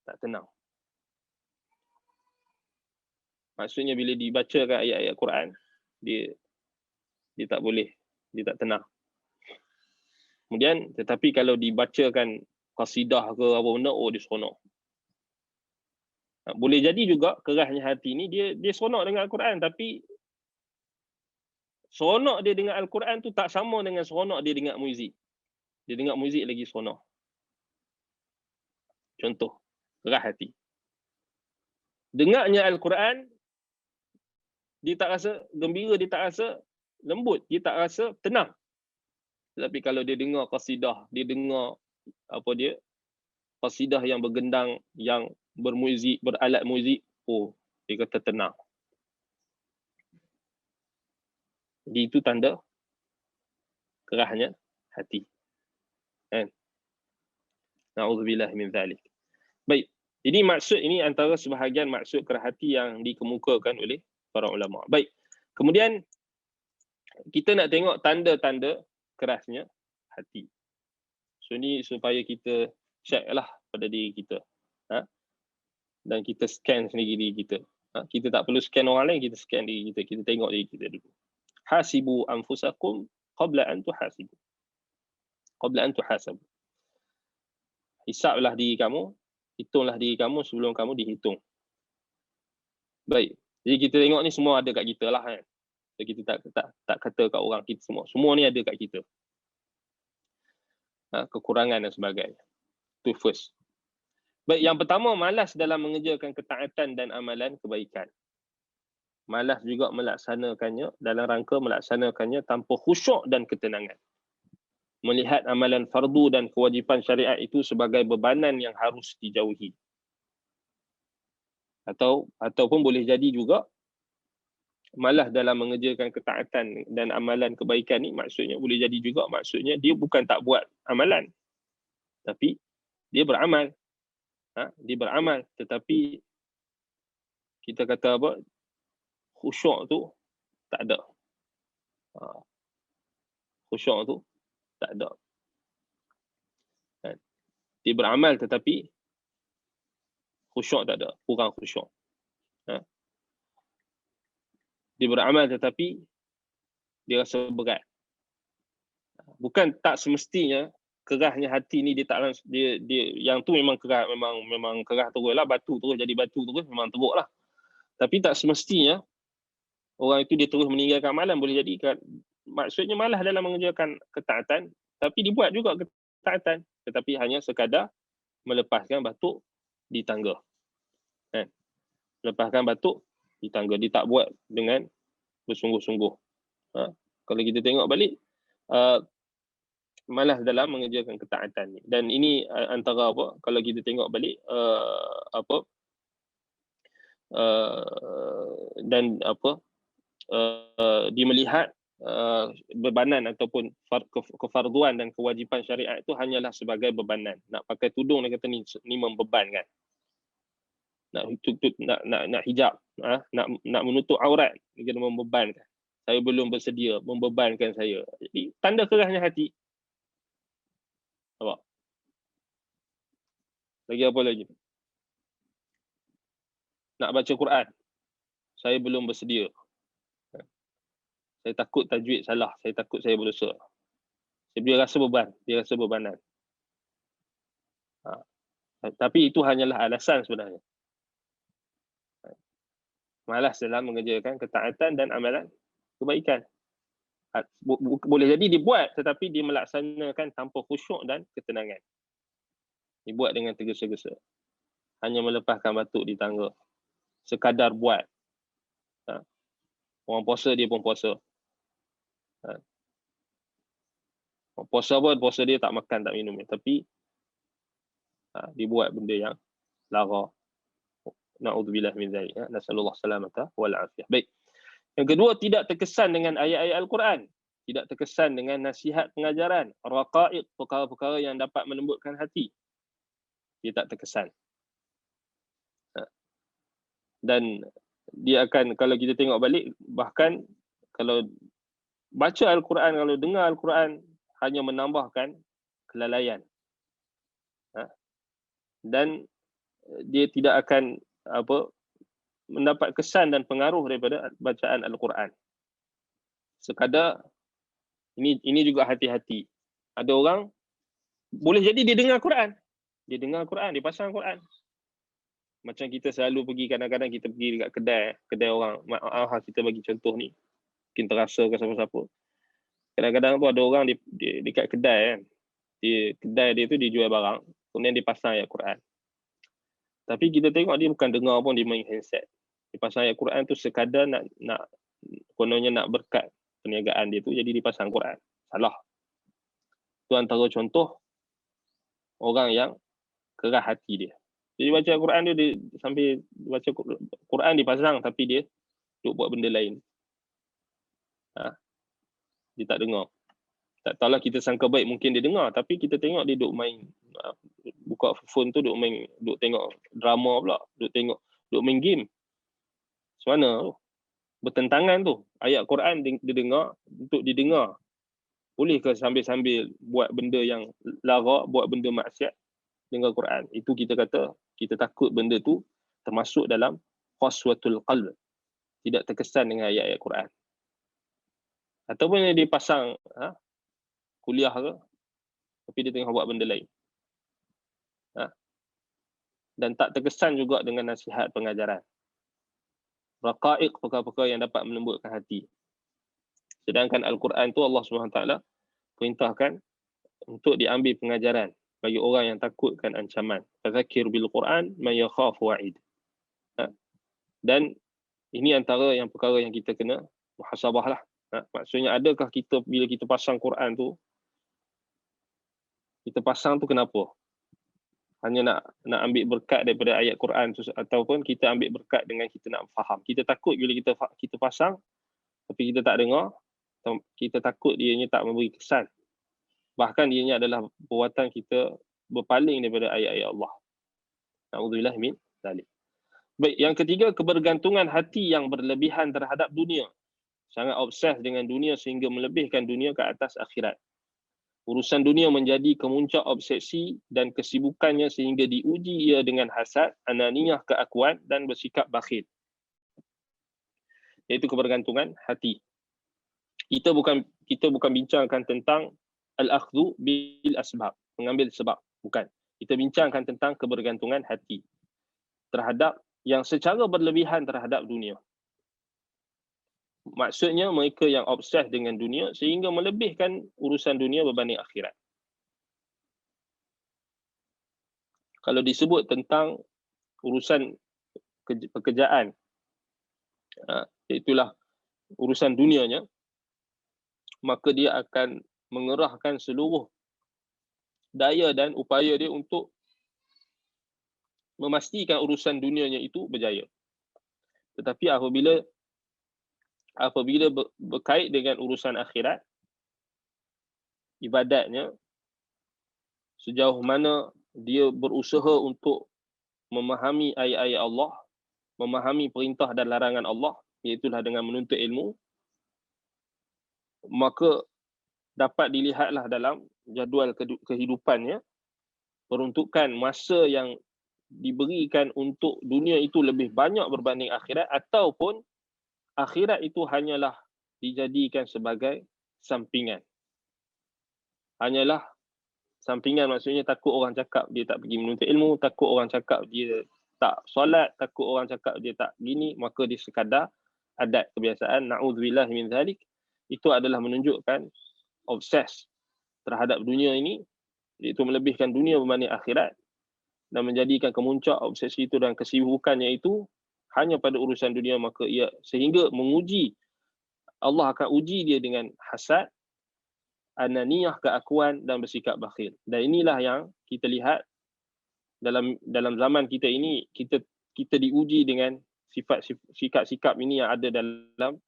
Tak tenang. Maksudnya bila dibacakan ayat-ayat Quran, dia tak boleh, dia tak tenang. Kemudian, tetapi kalau dibacakan qasidah ke apa benda, oh dia seronok. Boleh jadi juga kerasnya hati ni dia seronok dengan Al-Quran, tapi seronok dia dengan Al-Quran tu tak sama dengan seronok dia dengar muzik. Dia dengar muzik lagi seronok. Contoh, keras hati. Dengarnya Al-Quran, dia tak rasa gembira, dia tak rasa lembut, dia tak rasa tenang. Tetapi kalau dia dengar qasidah, dia dengar qasidah yang bergendang, yang bermuzik, beralat muzik, oh, dia kata tenang. Jadi itu tanda kerasnya hati. Kan? Na'udzubillah min zalik. Baik. Jadi maksud ini antara sebahagian maksud keras hati yang dikemukakan oleh para ulama. Baik. Kemudian kita nak tengok tanda-tanda kerasnya hati. So ni supaya kita check lah pada diri kita. Dan kita scan sendiri diri kita. Kita tak perlu scan orang lain, kita scan diri kita. Kita tengok diri kita dulu. Hasibu anfusakum qabla an tuhasibu. Qabla an tuhasabu. Hisablah diri kamu, hitunglah diri kamu sebelum kamu dihitung. Baik. Jadi kita tengok ni semua ada kat kita lah kan. So, kita tak kata kat orang kita semua. Semua ni ada kat kita. Kekurangan dan sebagainya. Itu first. Baik, yang pertama, malas dalam mengerjakan ketaatan dan amalan kebaikan. Malas juga melaksanakannya dalam rangka melaksanakannya tanpa khusyuk dan ketenangan. Melihat amalan fardu dan kewajipan syariat itu sebagai bebanan yang harus dijauhi. Ataupun boleh jadi juga malas dalam mengerjakan ketaatan dan amalan kebaikan ni maksudnya boleh jadi juga maksudnya dia bukan tak buat amalan, tapi dia beramal. Dia beramal tetapi kita kata apa, khusyuk tu tak ada. Khusyuk tu tak ada. Dia beramal tetapi khusyuk tak ada, kurang khusyuk. Dia beramal tetapi dia rasa berat. Bukan tak semestinya kerasnya hati ni dia yang tu memang keras, memang keras terus lah, batu terus jadi batu terus memang teruk lah. Tapi tak semestinya orang itu dia terus meninggalkan amalan. Boleh jadi maksudnya malas dalam mengerjakan ketaatan, tapi dibuat juga ketaatan, tetapi hanya sekadar melepaskan batuk di tangga. Lepaskan batuk di tangga. Dia tak buat dengan bersungguh-sungguh. Kalau kita tengok balik, malas dalam mengerjakan ketaatan ni. Dan ini antara apa, kalau kita tengok balik dia melihat bebanan ataupun kefarduan dan kewajipan syariat itu hanyalah sebagai bebanan. Nak pakai tudung dia kata ni membebankan. Nak hijab, nak menutup aurat, dia kena membebankan. Saya belum bersedia, membebankan saya. Jadi tanda kerasnya hati. Nampak? Lagi apa lagi? Nak baca Quran, saya belum bersedia. Saya takut tajwid salah, saya takut saya berdosa. Dia rasa beban, dia rasa bebanan. Tapi itu hanyalah alasan sebenarnya. Malas dalam mengerjakan ketaatan dan amalan kebaikan. Boleh jadi dibuat tetapi dia melaksanakan tanpa khusyuk dan ketenangan. Dibuat dengan tergesa-gesa. Hanya melepaskan batuk di tangga. Sekadar buat. Orang puasa dia pun puasa. Orang puasa pun puasa dia tak makan tak minum. Tapi dibuat benda yang lara. Na'udzubillah min dzalik. Nasallallahu salamata wal afiyah. Baik. Yang kedua, tidak terkesan dengan ayat-ayat Al-Quran. Tidak terkesan dengan nasihat pengajaran. Raqaiq, perkara-perkara yang dapat melembutkan hati. Dia tak terkesan. Dan dia akan, kalau kita tengok balik, bahkan kalau baca Al-Quran, kalau dengar Al-Quran, hanya menambahkan kelalaian. Dan dia tidak akan mendapat kesan dan pengaruh daripada bacaan Al-Quran. Sekadar ini juga hati-hati. Ada orang boleh jadi dia dengar Quran. Dia dengar Quran, dia pasang Quran. Macam kita selalu pergi, kadang-kadang kita pergi dekat kedai orang. Maaf kita bagi contoh ni. Mungkin terasa ke siapa-siapa. Kadang-kadang tu ada orang dia dekat kedai kan. Kedai dia tu dia jual barang, kemudian dia pasang ayat Quran. Tapi kita tengok dia bukan dengar pun, dia main handset. Dia pasang ayat Quran tu sekadar nak kononnya nak berkat perniagaan dia tu, jadi dia pasang Quran. Salah. Itu antara contoh orang yang keras hati dia. Jadi baca Quran dia sambil baca Quran dia pasang, tapi dia duk buat benda lain. Dia tak dengar. Tak tahulah, kita sangka baik mungkin dia dengar, tapi kita tengok dia duk main, buka phone tu duk tengok drama pula, duk main game. Macam mana tu? Bertentangan tu. Ayat Quran dia dengar untuk didengar. Bolehkah sambil-sambil buat benda yang lara, buat benda maksiat, dengar Quran? Itu kita kata, kita takut benda tu termasuk dalam qaswatul qalb. Tidak terkesan dengan ayat-ayat Quran. Ataupun dia pasang kuliah ke, tapi dia tengah buat benda lain. Dan tak terkesan juga dengan nasihat pengajaran. Raqaiq, perkara-perkara yang dapat melembutkan hati. Sedangkan Al-Quran tu Allah SWT perintahkan untuk diambil pengajaran bagi orang yang takutkan ancaman. Fadzakir bil Quran man yakhaf wa'id. Dan ini antara yang perkara yang kita kena muhasabah lah. Maksudnya, adakah kita bila kita pasang Quran tu, kita pasang tu kenapa? Hanya nak ambil berkat daripada ayat Quran tu, ataupun kita ambil berkat dengan kita nak faham. Kita takut bila kita pasang tapi kita tak dengar, kita takut dianya tak memberi kesan. Bahkan dianya adalah perbuatan kita berpaling daripada ayat-ayat Allah. Na'udzubillah min dzalik. Baik, yang ketiga, kebergantungan hati yang berlebihan terhadap dunia. Sangat obses dengan dunia sehingga melebihkan dunia ke atas akhirat. Urusan dunia menjadi kemuncak obsesi dan kesibukannya sehingga diuji ia dengan hasad, ananiyah, keakuan dan bersikap bakhil. Iaitu kebergantungan hati. Kita bukan bincangkan tentang al-akhdhu bil asbab, mengambil sebab, bukan. Kita bincangkan tentang kebergantungan hati terhadap yang secara berlebihan terhadap dunia. Maksudnya mereka yang obses dengan dunia sehingga melebihkan urusan dunia berbanding akhirat. Kalau disebut tentang urusan pekerjaan, itulah urusan dunianya, maka dia akan mengerahkan seluruh daya dan upaya dia untuk memastikan urusan dunianya itu berjaya. Tetapi apabila berkait dengan urusan akhirat, ibadatnya, sejauh mana dia berusaha untuk memahami ayat-ayat Allah, memahami perintah dan larangan Allah, iaitulah dengan menuntut ilmu, maka dapat dilihatlah dalam jadual kehidupannya, peruntukan masa yang diberikan untuk dunia itu lebih banyak berbanding akhirat, ataupun akhirat itu hanyalah dijadikan sebagai sampingan. Hanyalah sampingan, maksudnya takut orang cakap dia tak pergi menuntut ilmu, takut orang cakap dia tak solat, takut orang cakap dia tak gini, maka dia sekadar adat kebiasaan. Na'udzubillah min dzalik. Itu adalah menunjukkan obses terhadap dunia ini, iaitu melebihkan dunia berbanding akhirat, dan menjadikan kemuncak obsesi itu dan kesibukannya itu hanya pada urusan dunia, maka ia sehingga menguji, Allah akan uji dia dengan hasad, ananiyah, keakuan dan bersikap bakhil. Dan inilah yang kita lihat dalam zaman kita ini, kita diuji dengan sikap-sikap ini yang ada dalam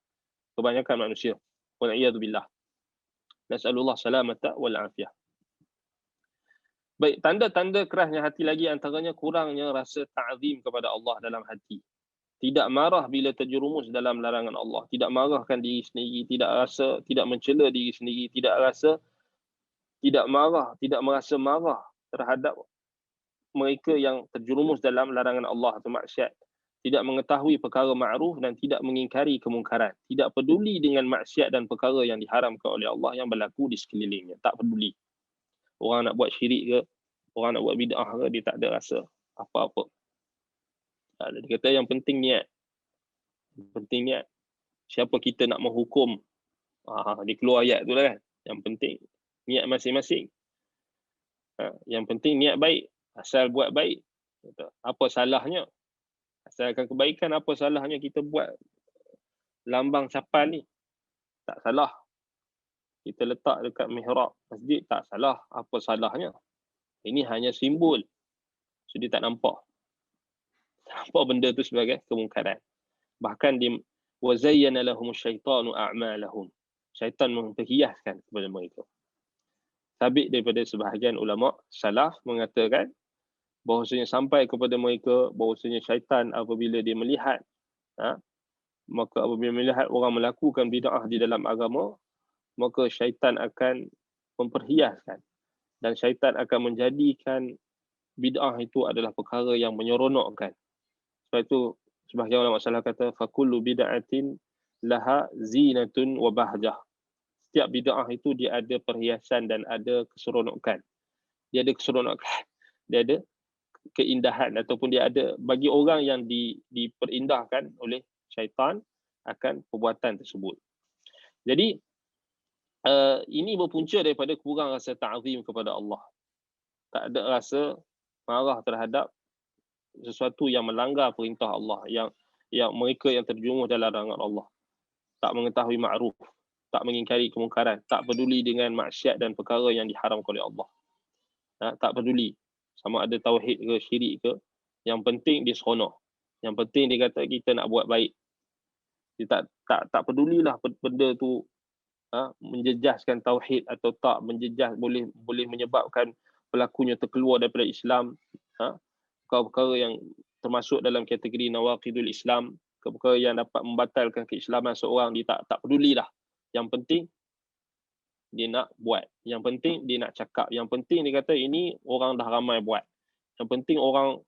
kebanyakan manusia. Wal'iyadzubillah. Nas'alullah salamata wal afiyah. Baik, tanda-tanda kerasnya hati lagi antaranya kurangnya rasa ta'zim kepada Allah dalam hati. tidak marah bila terjerumus dalam larangan Allah, tidak marahkan diri sendiri, tidak mencela diri sendiri, tidak merasa marah terhadap mereka yang terjerumus dalam larangan Allah atau maksiat, tidak mengetahui perkara ma'ruf dan tidak mengingkari kemungkaran, tidak peduli dengan maksiat dan perkara yang diharamkan oleh Allah yang berlaku di sekelilingnya, tak peduli. Orang nak buat syirik ke, orang nak buat bid'ah ke, dia tak ada rasa apa-apa. Dia kata yang penting niat. Penting niat. Siapa kita nak menghukum? Dia keluar ayat tu lah kan. Yang penting niat masing-masing. Yang penting niat baik. Asal buat baik. Apa salahnya? Asalkan kebaikan, apa salahnya kita buat lambang capal ni? Tak salah. Kita letak dekat mihrab masjid, tak salah. Apa salahnya? Ini hanya simbol. So dia tak nampak. Nampak benda tu sebagai kemungkaran. Bahkan di wazayyana lahum syaitanu a'malahum. Syaitan memperhiaskan kepada mereka. Sabit daripada sebahagian ulama salaf mengatakan bahawasanya sampai kepada mereka bahawasanya syaitan apabila dia melihat maka apabila melihat orang melakukan bid'ah di dalam agama, maka syaitan akan memperhiaskan dan syaitan akan menjadikan bid'ah itu adalah perkara yang menyeronokkan. Sebab itu sebahagian ulama salaf kata fakullu bid'atin laha zinatun wa bahjah. Setiap bid'ah itu dia ada perhiasan dan ada keseronokan. Dia ada keseronokan. Dia ada keindahan ataupun dia ada bagi orang yang diperindahkan oleh syaitan akan perbuatan tersebut. Jadi ini berpunca daripada kurang rasa ta'zim kepada Allah. Tak ada rasa marah terhadap sesuatu yang melanggar perintah Allah, yang mereka yang terjerumus dalam larangan Allah. Tak mengetahui ma'ruf, tak mengingkari kemungkaran, tak peduli dengan maksiat dan perkara yang diharamkan oleh Allah. Tak peduli sama ada tauhid ke syirik ke, yang penting dia seronok. Yang penting dia kata kita nak buat baik. Dia tak pedulilah benda tu menjejaskan tauhid atau tak menjejas, boleh menyebabkan pelakunya terkeluar daripada Islam, perkara-perkara yang termasuk dalam kategori nawaqidul Islam, perkara yang dapat membatalkan keislaman seorang, dia tak pedulilah. Yang penting dia nak buat. Yang penting dia nak cakap. Yang penting dia kata ini orang dah ramai buat. Yang penting orang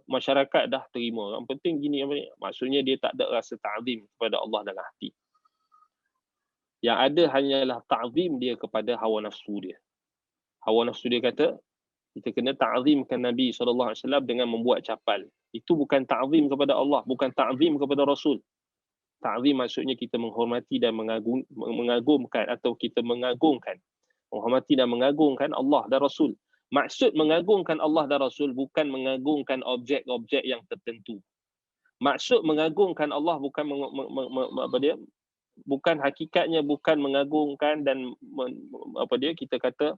masyarakat dah terima. Yang penting gini. Maksudnya dia tak ada rasa ta'zim kepada Allah dalam hati. Yang ada hanyalah ta'zim dia kepada hawa nafsu dia. Hawa nafsu dia kata kita kena ta'zimkan Nabi SAW dengan membuat capal. Itu bukan ta'zim kepada Allah. Bukan ta'zim kepada Rasul. Ta'zim maksudnya kita menghormati dan mengagumkan atau kita mengagungkan. Menghormati dan mengagungkan Allah dan Rasul. Maksud mengagungkan Allah dan Rasul bukan mengagungkan objek-objek yang tertentu. Maksud mengagungkan Allah bukan bukan hakikatnya bukan mengagungkan dan kita kata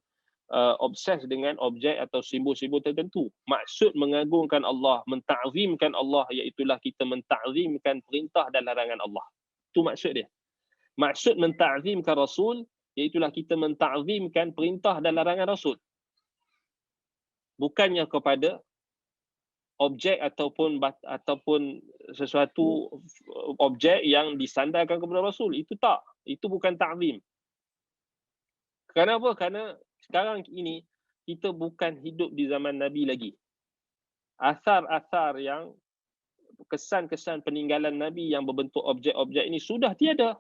obses dengan objek atau simbol-simbol tertentu. Maksud mengagungkan Allah, menta'zimkan Allah, iaitulah kita menta'zimkan perintah dan larangan Allah. Itu maksud dia. Maksud menta'zimkan Rasul, iaitulah kita menta'zimkan perintah dan larangan Rasul. Bukannya kepada objek ataupun sesuatu objek yang disandarkan kepada Rasul. Itu tak. Itu bukan ta'zim. Kenapa? Kerana sekarang ini kita bukan hidup di zaman Nabi lagi. Asar-asar yang kesan-kesan peninggalan Nabi yang berbentuk objek-objek ini sudah tiada.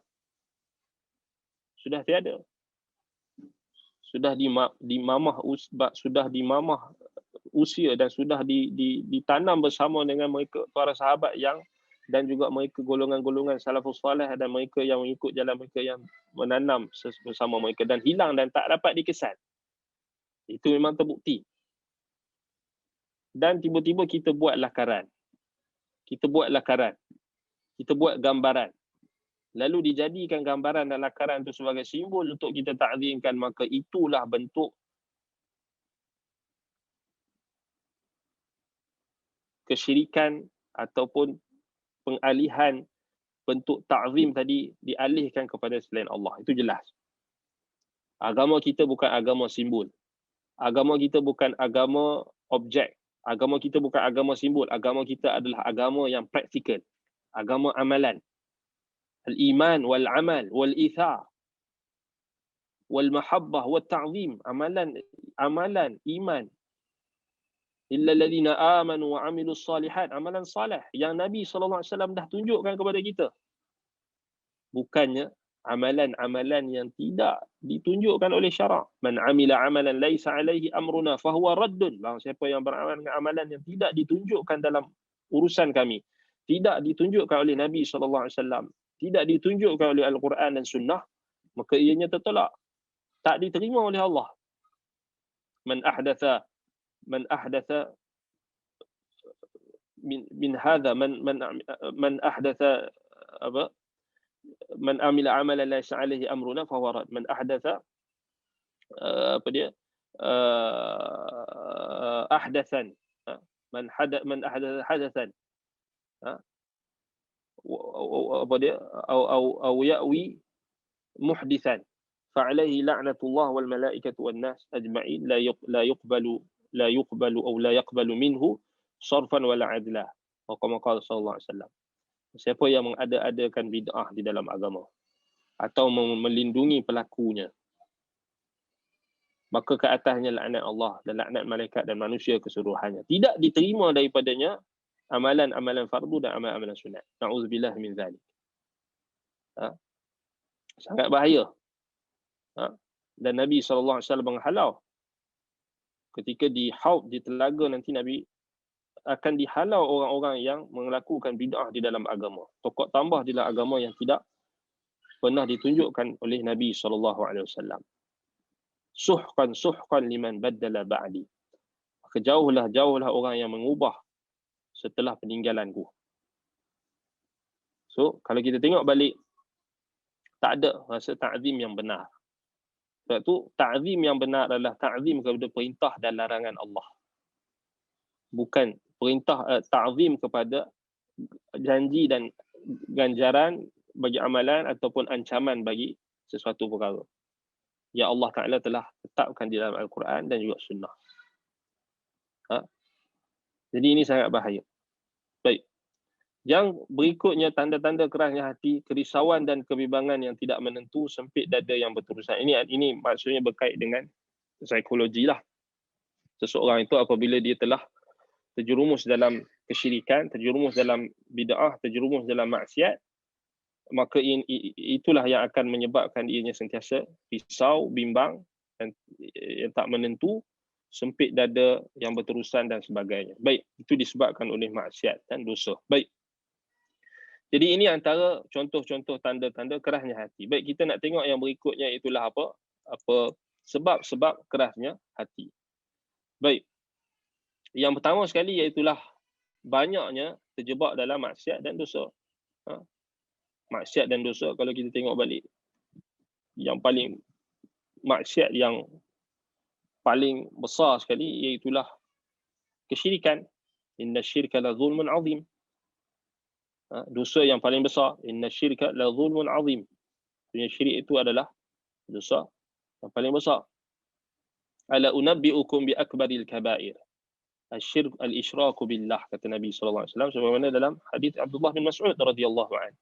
Sudah tiada. Sudah dimamah usia dan sudah ditanam bersama dengan mereka para sahabat yang dan juga mereka golongan-golongan salafus salih dan mereka yang mengikut jalan mereka yang menanam bersama mereka dan hilang dan tak dapat dikesan. Itu memang terbukti. Dan tiba-tiba kita buat lakaran. Kita buat gambaran. Lalu dijadikan gambaran dan lakaran itu sebagai simbol untuk kita ta'zimkan, maka itulah bentuk kesyirikan ataupun pengalihan bentuk ta'zim tadi dialihkan kepada selain Allah. Itu jelas. Agama kita bukan agama simbol. Agama kita bukan agama objek. Agama kita bukan agama simbol. Agama kita adalah agama yang praktikal. Agama amalan. Al-iman wal amal wal ithar wal mahabbah wal ta'zim. Amalan iman. Illa alladhina amanu wa amilus salihat. Amalan salih yang Nabi SAW dah tunjukkan kepada kita. Bukannya amalan-amalan yang tidak ditunjukkan oleh syarak. Man amila amalan laisa alaihi amruna fahuwa raddun. Siapa yang beramal dengan amalan yang tidak ditunjukkan dalam urusan kami, tidak ditunjukkan oleh Nabi SAW, tidak ditunjukkan oleh Al-Quran dan Sunnah, maka ianya tertolak, tak diterima oleh Allah. Man ahdatha min hadha man ahdatha apa man amila amalan laysa alaihi amruna fa huwa rad. Man ahdatha ahdathan, man ahdatha hadathan, apa dia, au ya'wi muhdithan fa alaihi la'natullah wal malaikatu wan nas ajma'in la yuqbalu aw la yaqbalu minhu sarfan wala adla. Kama qala sallallahu alaihi wasallam. Siapa yang mengada-adakan bid'ah di dalam agama atau melindungi pelakunya, maka ke atasnya laknat Allah dan laknat malaikat dan manusia keseluruhannya. Tidak diterima daripadanya amalan-amalan fardu dan amalan-amalan sunat. Na'udzubillah min zalik. Sangat bahaya. Dan Nabi SAW menghalau ketika di haud, di telaga, nanti Nabi akan dihalau orang-orang yang melakukan bid'ah di dalam agama. Pokok tambah di dalam agama yang tidak pernah ditunjukkan oleh Nabi SAW. Suhqan liman baddala ba'di. Maka jauhlah orang yang mengubah setelah peninggalanku. So, kalau kita tengok balik, tak ada rasa ta'zim yang benar. Sebab tu, ta'zim yang benar adalah ta'zim kepada perintah dan larangan Allah. Bukan ta'zim kepada janji dan ganjaran bagi amalan ataupun ancaman bagi sesuatu perkara yang Allah Ta'ala telah tetapkan di dalam Al-Quran dan juga Sunnah. Jadi ini sangat bahaya. Baik. Yang berikutnya, tanda-tanda kerasnya hati, kerisauan dan kebimbangan yang tidak menentu, sempit dada yang berterusan. Ini maksudnya berkait dengan psikologi lah. Seseorang itu apabila dia telah terjerumus dalam kesyirikan, terjerumus dalam bid'ah, terjerumus dalam maksiat, maka itulah yang akan menyebabkan ianya sentiasa risau, bimbang, dan yang tak menentu, sempit dada yang berterusan dan sebagainya. Baik, itu disebabkan oleh maksiat dan dosa. Baik. Jadi ini antara contoh-contoh tanda-tanda kerasnya hati. Baik, kita nak tengok yang berikutnya, itulah apa sebab-sebab kerasnya hati. Baik. Yang pertama sekali iaitulah banyaknya terjebak dalam maksiat dan dosa. Maksiat dan dosa, kalau kita tengok balik, yang paling maksiat yang paling besar sekali iaitulah kesyirikan. Inna syirka la zulmun azim. Dosa yang paling besar, inna syirka la zulmun azim. Punya syirik itu adalah dosa yang paling besar. Ala unabbi'ukum bi akbaril kabair. Asyirk al-isyraku billah, kata Nabi SAW, sebagaimana dalam hadis Abdullah bin Mas'ud radhiyallahu anhu.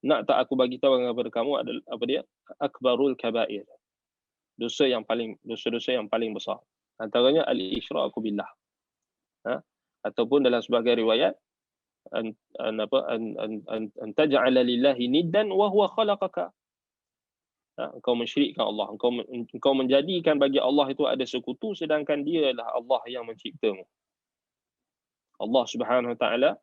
Nak tak aku bagi tahu kepada kamu adalah apa dia? Akbarul kabair. Dosa yang paling besar. Antaranya al-isyraku billah. Ataupun dalam sebagai riwayat an taj'ala lillahi niddan wa huwa khalaqaka. Engkau mensyirikkan Allah, engkau menjadikan bagi Allah itu ada sekutu sedangkan dialah Allah yang menciptamu. Allah Subhanahu wa taala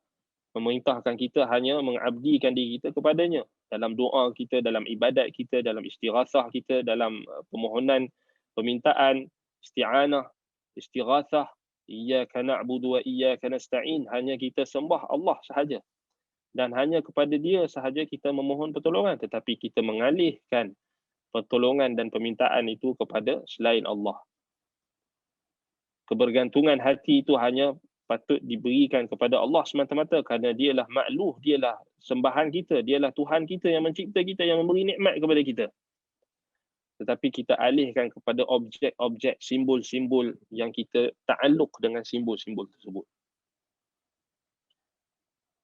memerintahkan kita hanya mengabdikan diri kita kepadanya dalam doa kita, dalam ibadat kita, dalam istighasah kita, dalam permohonan, permintaan, isti'anah, istighatsah, iyyaka na'budu wa iyyaka nasta'in, hanya kita sembah Allah sahaja dan hanya kepada dia sahaja kita memohon pertolongan, tetapi kita mengalihkan pertolongan dan permintaan itu kepada selain Allah. Kebergantungan hati itu hanya patut diberikan kepada Allah semata-mata kerana dialah makluh, dialah sembahan kita, dialah Tuhan kita yang mencipta kita, yang memberi nikmat kepada kita. Tetapi kita alihkan kepada objek-objek, simbol-simbol yang kita ta'alluq dengan simbol-simbol tersebut.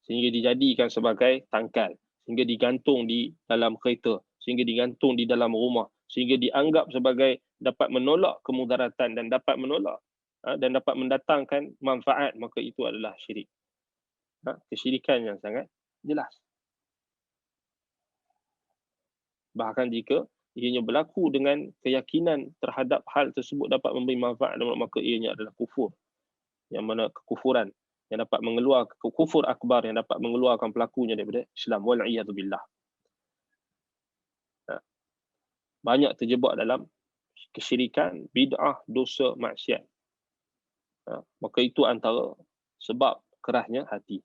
sehingga dijadikan sebagai tangkal, sehingga digantung di dalam kereta, sehingga digantung di dalam rumah, sehingga dianggap sebagai dapat menolak kemudaratan dan dapat menolak dan dapat mendatangkan manfaat, maka itu adalah syirik. Kesyirikan yang sangat jelas. Bahkan jika ianya berlaku dengan keyakinan terhadap hal tersebut dapat memberi manfaat, maka ianya adalah kufur. Yang mana kekufuran yang dapat mengeluarkan, kufur akbar yang dapat mengeluarkan pelakunya daripada Islam. Wal'iyadzubillah. Banyak terjebak dalam kesyirikan, bid'ah, dosa, maksiat. Maka itu antara sebab kerasnya hati.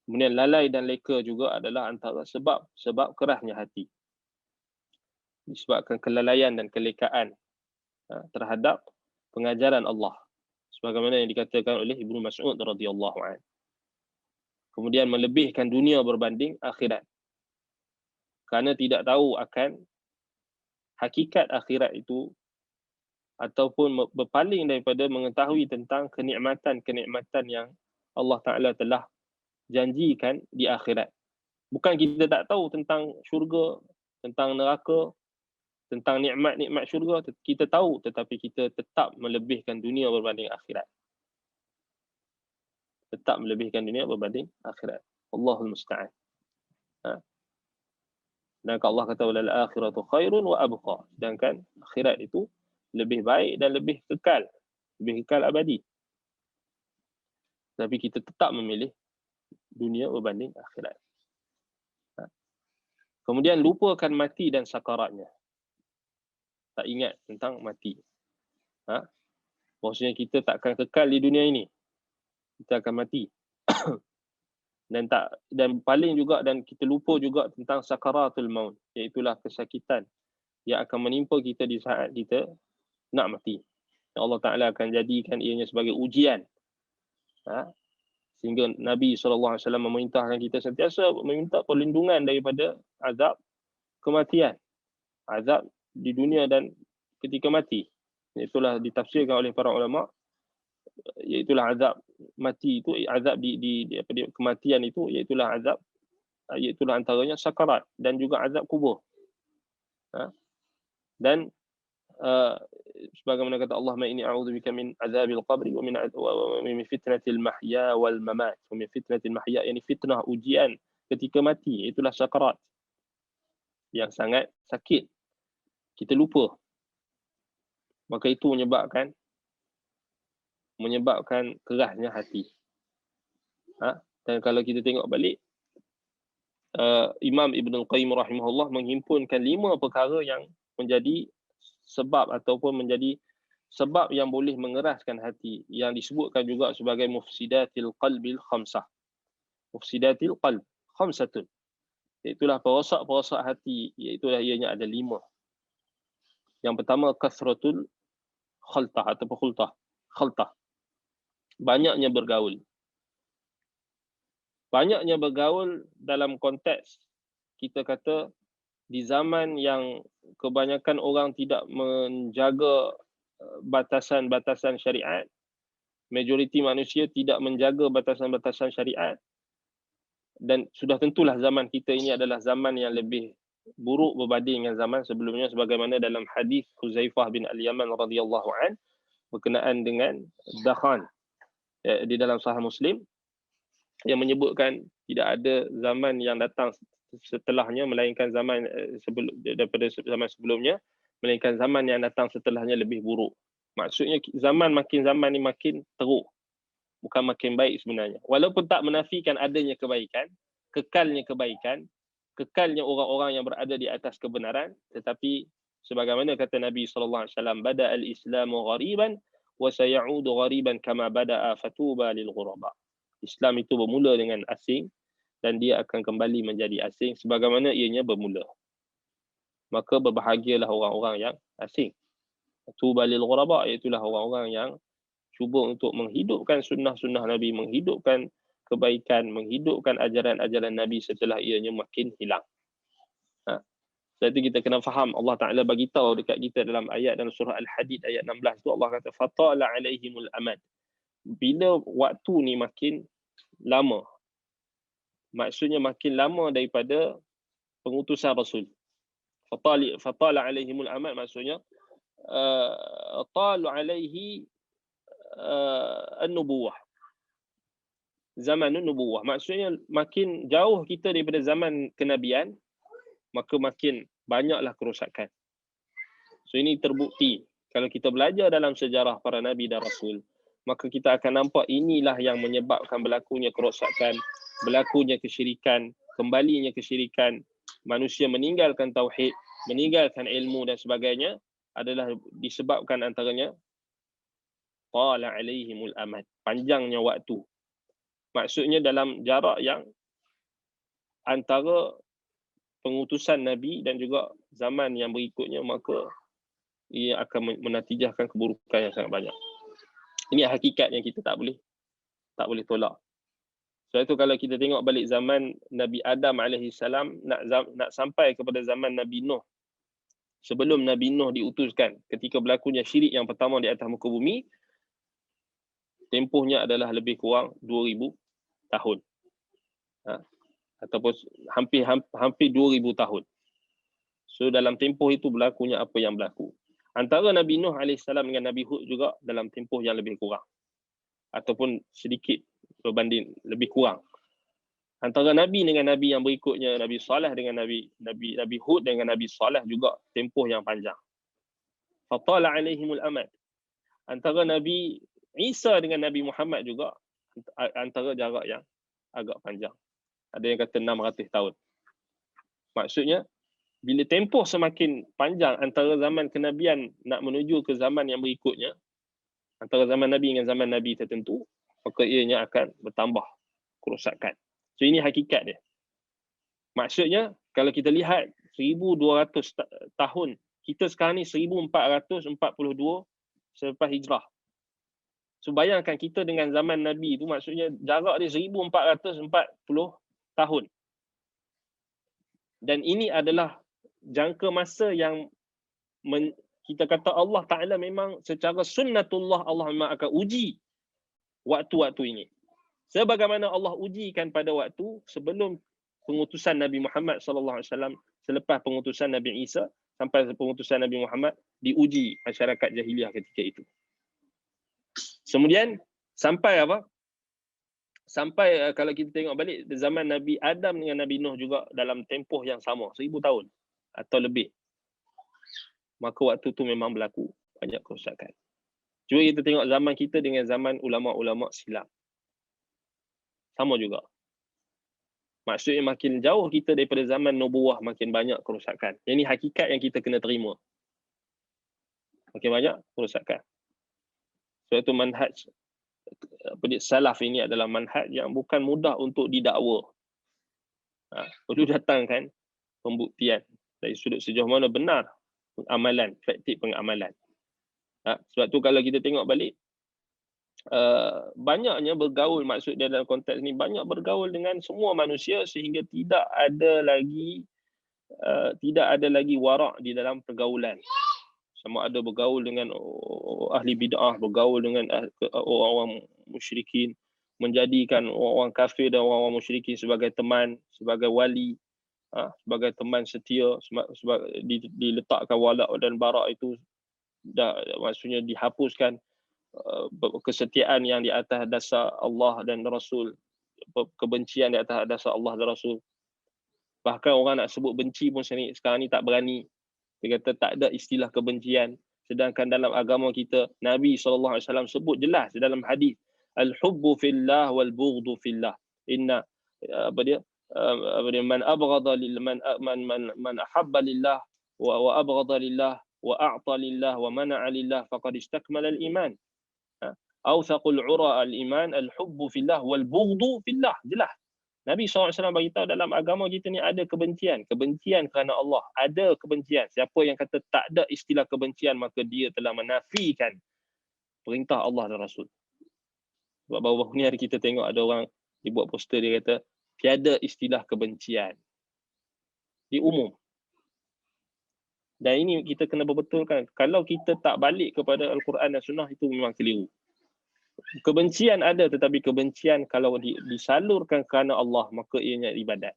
Kemudian lalai dan leka juga adalah antara sebab kerasnya hati. Disebabkan kelalaian dan kelekaan terhadap pengajaran Allah, sebagaimana yang dikatakan oleh Ibnu Mas'ud radhiyallahu anhu. Kemudian melebihkan dunia berbanding akhirat, kerana tidak tahu akan hakikat akhirat itu, ataupun berpaling daripada mengetahui tentang kenikmatan-kenikmatan yang Allah Ta'ala telah janjikan di akhirat. Bukan kita tak tahu tentang syurga, tentang neraka, tentang nikmat-nikmat syurga, kita tahu, tetapi kita tetap melebihkan dunia berbanding akhirat. Tetap melebihkan dunia berbanding akhirat. Allahul musta'an. Dan Allah kata walal akhiratu khairun wa abqa. Sedangkan akhirat itu lebih baik dan lebih kekal abadi. Tapi kita tetap memilih dunia berbanding akhirat. Kemudian lupakan mati dan sakaratnya. Tak ingat tentang mati. Maksudnya kita takkan kekal di dunia ini. Kita akan mati. Dan paling juga, dan kita lupa juga tentang sakaratul maut, iaitulah kesakitan yang akan menimpa kita di saat kita nak mati. Allah Ta'ala akan jadikan ianya sebagai ujian. Sehingga Nabi SAW memerintahkan kita sentiasa meminta perlindungan daripada azab kematian, azab di dunia dan ketika mati. Itulah ditafsirkan oleh para ulama, iaitulah azab mati itu, azab di kematian itu, iaitulah antaranya sakarat dan juga azab kubur. Dan sebagaimana kata Allah, inni a'udzubika min azabil qabri wa min fitnatil mahya wal mamat. Wa min fitnatil mahya, yani fitnah, ujian ketika mati, itulah sakarat yang sangat sakit. Kita lupa. Maka itu menyebabkan kerasnya hati. Dan kalau kita tengok balik, Imam Ibn Al-Qayyim rahimahullah menghimpunkan 5 perkara yang menjadi sebab ataupun menjadi sebab yang boleh mengeraskan hati, yang disebutkan juga sebagai mufsidatil qalbil khamsah. Mufsidatil qalb khamsatun, iaitulah perosak-perosak hati, iaitulah ianya ada 5. Yang pertama, kasratul khaltah ataupun khaltah. Banyaknya bergaul. Banyaknya bergaul dalam konteks kita kata di zaman yang kebanyakan orang tidak menjaga batasan-batasan syariat, majoriti manusia tidak menjaga batasan-batasan syariat, dan sudah tentulah zaman kita ini adalah zaman yang lebih buruk berbanding dengan zaman sebelumnya, sebagaimana dalam hadis Huzaifah bin Al-Yaman radhiyallahu an berkenaan dengan dakhan di dalam Sahih Muslim, yang menyebutkan tidak ada zaman yang datang setelahnya melainkan zaman daripada zaman sebelumnya, melainkan zaman yang datang setelahnya lebih buruk. Maksudnya makin zaman ni makin teruk, bukan makin baik sebenarnya. Walaupun tak menafikan adanya kebaikan, kekalnya orang-orang yang berada di atas kebenaran, tetapi sebagaimana kata Nabi sallallahu alaihi wasallam, bada al-islamu ghariban wa sayaudu ghariban kama bada'a fatuba lil ghuraba. Islam itu bermula dengan asing dan dia akan kembali menjadi asing sebagaimana ianya bermula. Maka berbahagialah orang-orang yang asing. Tuba lil ghuraba, iaitulah orang-orang yang cuba untuk menghidupkan sunnah-sunnah Nabi, menghidupkan kebaikan, menghidupkan ajaran-ajaran Nabi setelah ianya makin hilang. Sebab itu kita kena faham, Allah Ta'ala bagi tahu dekat kita dalam ayat dalam surah Al-Hadid ayat 16 tu, Allah kata fatala alaihimul amad. Bila waktu ni makin lama, maksudnya makin lama daripada pengutusan Rasul. Fatala alaihimul amad, maksudnya talu alaihi an-nubuwah. Zaman nubuwah. Maksudnya makin jauh kita daripada zaman kenabian, maka makin banyaklah kerosakan. So ini terbukti. Kalau kita belajar dalam sejarah para nabi dan rasul, maka kita akan nampak inilah yang menyebabkan berlakunya kerosakan, berlakunya kesyirikan, kembalinya kesyirikan, manusia meninggalkan tauhid, meninggalkan ilmu dan sebagainya, adalah disebabkan antaranya qala alaihimul amad, panjangnya waktu. Maksudnya dalam jarak yang antara pengutusan Nabi dan juga zaman yang berikutnya, maka ia akan menatijahkan keburukan yang sangat banyak. Ini hakikat yang kita tak boleh tolak. Sebab itu kalau kita tengok balik zaman Nabi Adam AS, nak sampai kepada zaman Nabi Nuh, sebelum Nabi Nuh diutuskan, ketika berlakunya syirik yang pertama di atas muka bumi, tempohnya adalah lebih kurang 2000 tahun. Ataupun hampir 2000 tahun. So dalam tempoh itu berlakunya apa yang berlaku. Antara Nabi Nuh AS dengan Nabi Hud juga dalam tempoh yang lebih kurang. Ataupun sedikit berbanding lebih kurang. Antara Nabi dengan Nabi yang berikutnya, Nabi Saleh dengan Nabi Hud dengan Nabi Saleh juga tempoh yang panjang. Fatala alaihimul amad. Antara Nabi Isa dengan Nabi Muhammad juga antara jarak yang agak panjang. Ada yang kata 600 tahun. Maksudnya, bila tempoh semakin panjang antara zaman kenabian nak menuju ke zaman yang berikutnya, antara zaman Nabi dengan zaman Nabi tertentu, maka ianya akan bertambah kerosakan. So ini hakikat dia. Maksudnya, kalau kita lihat 1200 tahun, kita sekarang ni 1442 selepas hijrah. So bayangkan kita dengan zaman Nabi itu, maksudnya jarak dia 1440 tahun. Dan ini adalah jangka masa yang kita kata Allah Ta'ala memang secara sunnatullah, Allah memang akan uji waktu-waktu ini. Sebagaimana Allah ujikan pada waktu sebelum pengutusan Nabi Muhammad SAW, selepas pengutusan Nabi Isa sampai pengutusan Nabi Muhammad, diuji masyarakat jahiliah ketika itu. Kemudian sampai apa? Sampai kalau kita tengok balik zaman Nabi Adam dengan Nabi Nuh juga dalam tempoh yang sama, 1000 tahun atau lebih. Maka waktu tu memang berlaku banyak kerosakan. Cuba kita tengok zaman kita dengan zaman ulama-ulama silam. Sama juga. Maksudnya makin jauh kita daripada zaman nubuwah, makin banyak kerosakan. Ini hakikat yang kita kena terima. Makin banyak kerosakan. Sebab itu manhaj salaf ini adalah manhaj yang bukan mudah untuk didakwa. Perlu datangkan pembuktian dari sudut sejauh mana benar amalan, praktik pengamalan. Sebab tu kalau kita tengok balik, banyaknya bergaul, maksud dia dalam konteks ni, banyak bergaul dengan semua manusia sehingga tidak ada lagi warak di dalam pergaulan. Sama ada bergaul dengan ahli bid'ah, bergaul dengan orang-orang musyrikin, menjadikan orang-orang kafir dan orang-orang musyrikin sebagai teman, sebagai wali, sebagai teman setia, diletakkan wala' dan bara' itu, maksudnya dihapuskan kesetiaan yang di atas dasar Allah dan Rasul, kebencian di atas dasar Allah dan Rasul. Bahkan orang nak sebut benci pun sekarang ni tak berani. Dia kata tak ada istilah kebencian. Sedangkan dalam agama kita, Nabi SAW sebut jelas dalam hadis, al-hubbu fillah wal bughdu fillah. Inna man abghada man ahabba lillah wa abghada lillah wa a'ta lillah wa mana'a lillah faqad istakmala al-iman. Awthaqul ura al-iman al-hubbu fillah wal bughdu fillah. Jelas. Nabi SAW beritahu dalam agama kita ni ada kebencian. Kebencian kerana Allah. Ada kebencian. Siapa yang kata tak ada istilah kebencian, maka dia telah menafikan perintah Allah dan Rasul. Sebab baru-baru ni hari kita tengok ada orang dibuat poster, dia kata tiada istilah kebencian. Di umum. Dan ini kita kena berbetulkan. Kalau kita tak balik kepada Al-Quran dan Sunnah, itu memang keliru. Kebencian ada, tetapi kebencian kalau disalurkan kerana Allah, maka ianya ibadat.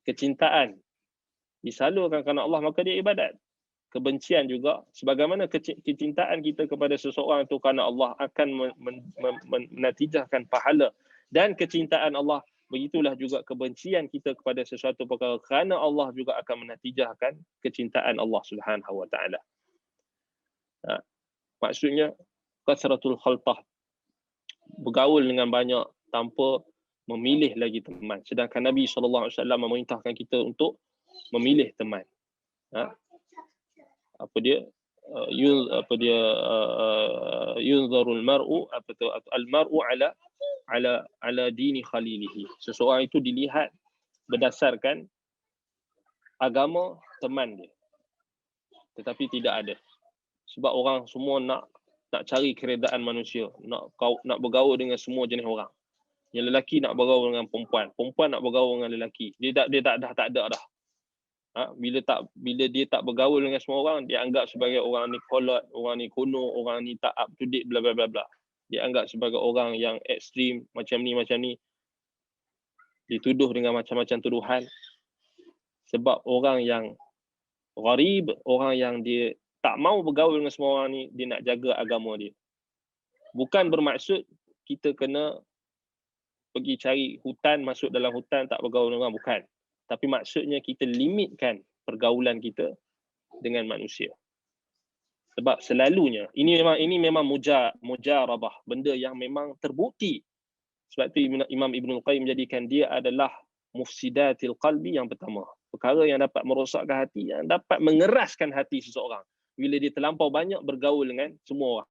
Kecintaan disalurkan kerana Allah, maka dia ibadat. Kebencian juga, sebagaimana kecintaan kita kepada seseorang itu kerana Allah akan menatijahkan pahala, dan kecintaan Allah, begitulah juga kebencian kita kepada sesuatu perkara kerana Allah juga akan menatijahkan kecintaan Allah Subhanahu wa taala. Maksudnya kasratul khaltah, bergaul dengan banyak tanpa memilih lagi teman. Sedangkan Nabi SAW memerintahkan kita untuk memilih teman. Yunzarul mar'u al-mar'u ala dini khalilihi. Seseorang itu dilihat berdasarkan agama teman dia. Tetapi tidak ada. Sebab orang semua nak cari keredaan manusia, nak bergaul dengan semua jenis orang. Yang lelaki nak bergaul dengan perempuan, perempuan nak bergaul dengan lelaki. Dia dah tak ada dah. Bila dia tak bergaul dengan semua orang, dia anggap sebagai orang ni kolot, orang ni kuno, orang ni tak up to date, bla bla bla bla. Dia anggap sebagai orang yang ekstrim, macam ni. Dituduh dengan macam-macam tuduhan. Sebab orang yang gharib, orang yang dia tak mau bergaul dengan semua orang ni, dia nak jaga agama dia. Bukan bermaksud kita kena pergi cari hutan, masuk dalam hutan, tak bergaul dengan orang, bukan. Tapi maksudnya kita limitkan pergaulan kita dengan manusia. Sebab selalunya ini memang mujarabah, benda yang memang terbukti. Sebab tu Imam Ibnul Qayyim menjadikan dia adalah mufsidatil qalbi yang pertama. Perkara yang dapat merosakkan hati, yang dapat mengeraskan hati seseorang bila dia terlampau banyak bergaul dengan semua orang.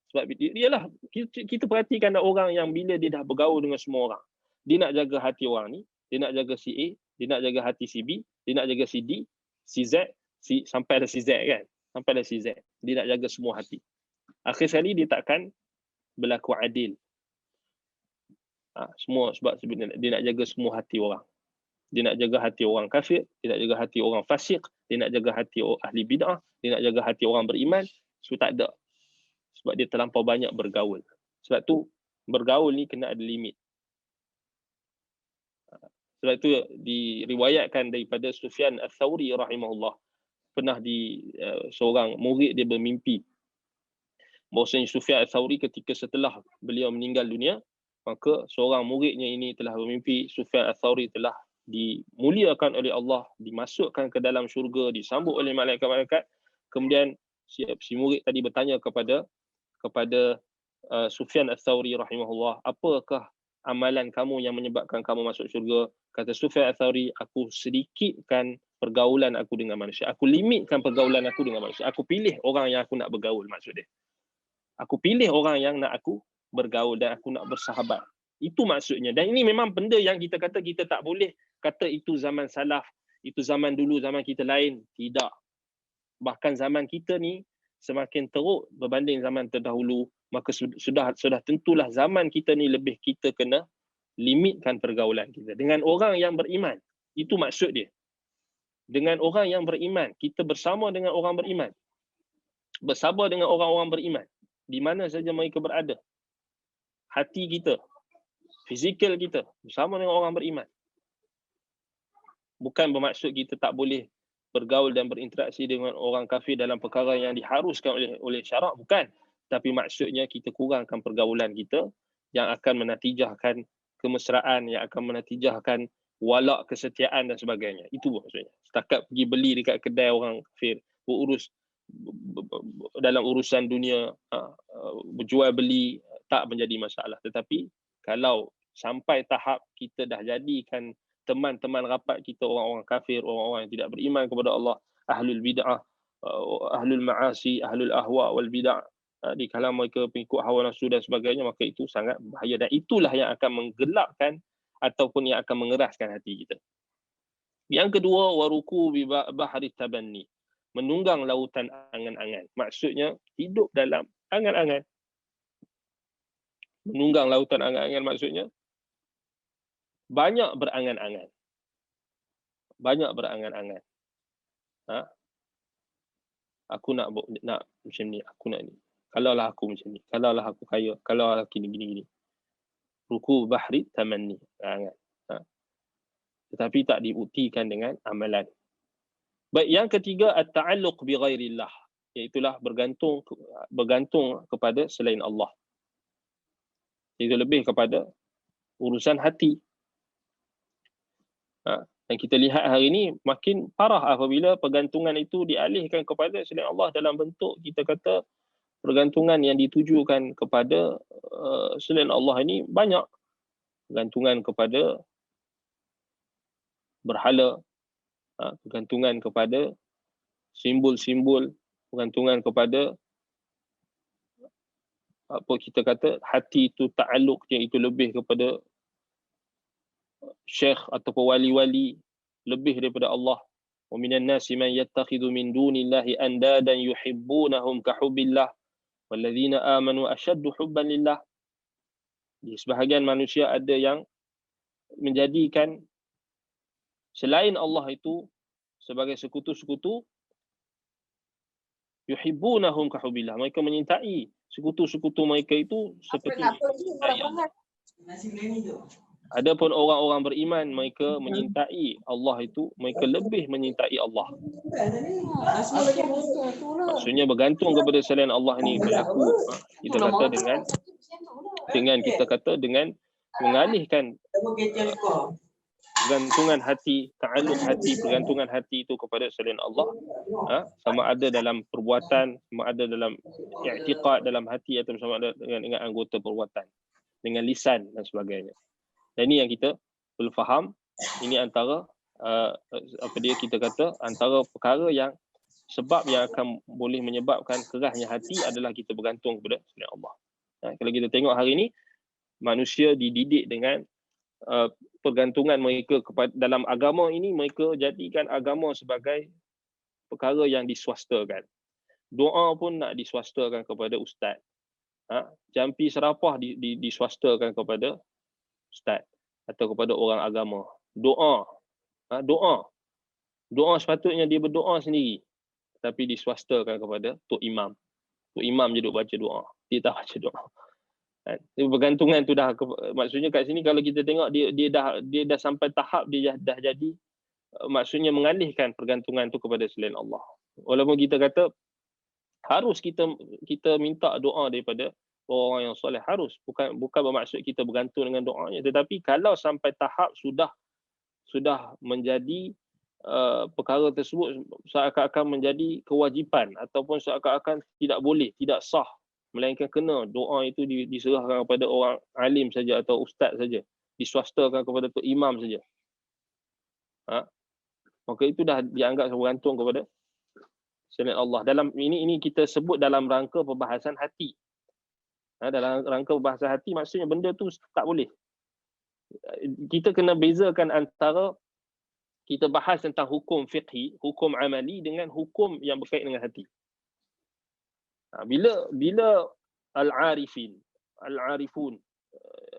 Sebab ialah kita perhatikan orang yang bila dia dah bergaul dengan semua orang, dia nak jaga hati orang ni, dia nak jaga si A, dia nak jaga hati si B, dia nak jaga si D, si Z, sampai ada si Z kan? Sampai ada si Z. Dia nak jaga semua hati. Akhir sekali dia takkan berlaku adil. Semua sebab dia nak jaga semua hati orang. Dia nak jaga hati orang kafir, dia nak jaga hati orang fasik, dia nak jaga hati ahli bid'ah, dia nak jaga hati orang beriman. So tak ada. Sebab dia terlampau banyak bergaul. Sebab tu bergaul ni kena ada limit. Sebab itu diriwayatkan daripada Sufyan Ats-Tsauri rahimahullah, pernah seorang murid dia bermimpi bahawasanya Sufyan Ats-Tsauri ketika setelah beliau meninggal dunia, maka seorang muridnya ini telah bermimpi Sufyan Ats-Tsauri telah dimuliakan oleh Allah, dimasukkan ke dalam syurga, disambut oleh malaikat-malaikat. Kemudian si murid tadi bertanya kepada Sufyan Ats-Tsauri rahimahullah, apakah amalan kamu yang menyebabkan kamu masuk syurga? Kata Sufyan Ats-Tsauri, aku sedikitkan pergaulan aku dengan manusia. Aku limitkan pergaulan aku dengan manusia. Aku pilih orang yang aku nak bergaul, maksud dia. Aku pilih orang yang nak aku bergaul dan aku nak bersahabat. Itu maksudnya. Dan ini memang benda yang kita kata kita tak boleh kata itu zaman salaf, itu zaman dulu, zaman kita lain. Tidak. Bahkan zaman kita ni semakin teruk berbanding zaman terdahulu, maka sudah tentulah zaman kita ni lebih kita kena limitkan pergaulan kita dengan orang yang beriman. Itu maksud dia. Dengan orang yang beriman, kita bersama dengan orang beriman. Bersama dengan orang-orang beriman. Di mana saja mereka berada. Hati kita, fizikal kita, bersama dengan orang beriman. Bukan bermaksud kita tak boleh bergaul dan berinteraksi dengan orang kafir dalam perkara yang diharuskan oleh syarak, bukan. Tapi maksudnya kita kurangkan pergaulan kita yang akan menatijahkan kemesraan, yang akan menatijahkan walak, kesetiaan dan sebagainya. Itu maksudnya. Setakat pergi beli dekat kedai orang kafir, berurus dalam urusan dunia, berjual beli, tak menjadi masalah. Tetapi kalau sampai tahap kita dah jadikan teman-teman rapat kita orang-orang kafir, orang-orang yang tidak beriman kepada Allah, ahlul bid'ah, ahlul ma'asi, ahlul ahwa wal bid'ah, di kalangan mereka pengikut hawa nafsu dan sebagainya, maka itu sangat bahaya. Dan itulah yang akan menggelapkan ataupun yang akan mengeraskan hati kita. Yang kedua, waruku bi bahri tabanni, menunggang lautan angan-angan. Maksudnya hidup dalam angan-angan. Menunggang lautan angan-angan maksudnya banyak berangan-angan. Banyak berangan-angan. Aku nak macam ni, aku nak ni. Kalaulah aku macam ni, kalaulah aku kaya, kalaulah gini. Ruku bahri tamanni. Kan? Tetapi tak dibuktikan dengan amalan. Baik, yang ketiga at-ta'alluq bi ghairillah, iaitulah bergantung kepada selain Allah. Itu lebih kepada urusan hati. Dan kita lihat hari ini makin parah apabila pergantungan itu dialihkan kepada selain Allah dalam bentuk kita kata pergantungan yang ditujukan kepada selain Allah ini banyak. Pergantungan kepada berhala, pergantungan kepada simbol-simbol, pergantungan kepada apa kita kata hati itu ta'alluqnya itu lebih kepada syekh ataupun wali-wali lebih daripada Allah. Wa minan nasi man yattakhidhu min dunillahi andadan yuhibbunahum ka hubbillah walladzina amanu ashaddu hubban lillah. Di sebahagian manusia ada yang menjadikan selain Allah itu sebagai sekutu-sekutu, yuhibbunahum ka hubbillah. Mereka menyintai sekutu-sekutu mereka itu seperti Allah. Adapun orang-orang beriman, mereka menyintai Allah itu, mereka lebih menyintai Allah. Maksudnya bergantung kepada selain Allah ini berlaku, kita kata dengan mengalihkan pergantungan hati, ta'alluq hati, pergantungan hati itu kepada selain Allah, sama ada dalam perbuatan, sama ada dalam i'tiqad dalam hati, atau sama ada dengan anggota perbuatan, dengan lisan dan sebagainya. Dan ini yang kita perlu faham. Ini antara kita kata antara perkara yang sebab yang akan boleh menyebabkan kerasnya hati adalah kita bergantung kepada selain Allah. Kalau kita tengok hari ini, manusia dididik dengan pergantungan mereka kepada dalam agama ini, mereka jadikan agama sebagai perkara yang diswastakan. Doa pun nak diswastakan kepada ustaz. Jampi serapah diswastakan kepada ustaz atau kepada orang agama. Doa sepatutnya dia berdoa sendiri, tapi diswastakan kepada tok imam. Tok imam je duk baca doa, dia tak baca doa. Pergantungan tu dah maksudnya kat sini kalau kita tengok dia dah sampai tahap dia dah jadi maksudnya mengalihkan pergantungan tu kepada selain Allah. Walaupun kita kata harus kita minta doa daripada orang yang soleh, harus, bukan bermaksud kita bergantung dengan doanya, tetapi kalau sampai tahap sudah menjadi perkara tersebut seakan-akan menjadi kewajipan ataupun seakan-akan tidak boleh, tidak sah, melainkan kena doa itu diserahkan kepada orang alim saja atau ustaz saja, diswastakan kepada tok imam saja, maka itu dah dianggap bergantung kepada selain Allah. Dalam ini kita sebut dalam rangka perbahasan hati. Dalam rangka perbahasan hati, maksudnya benda tu tak boleh. Kita kena bezakan antara kita bahas tentang hukum fiqhi, hukum amali dengan hukum yang berkait dengan hati. Bila al-arifun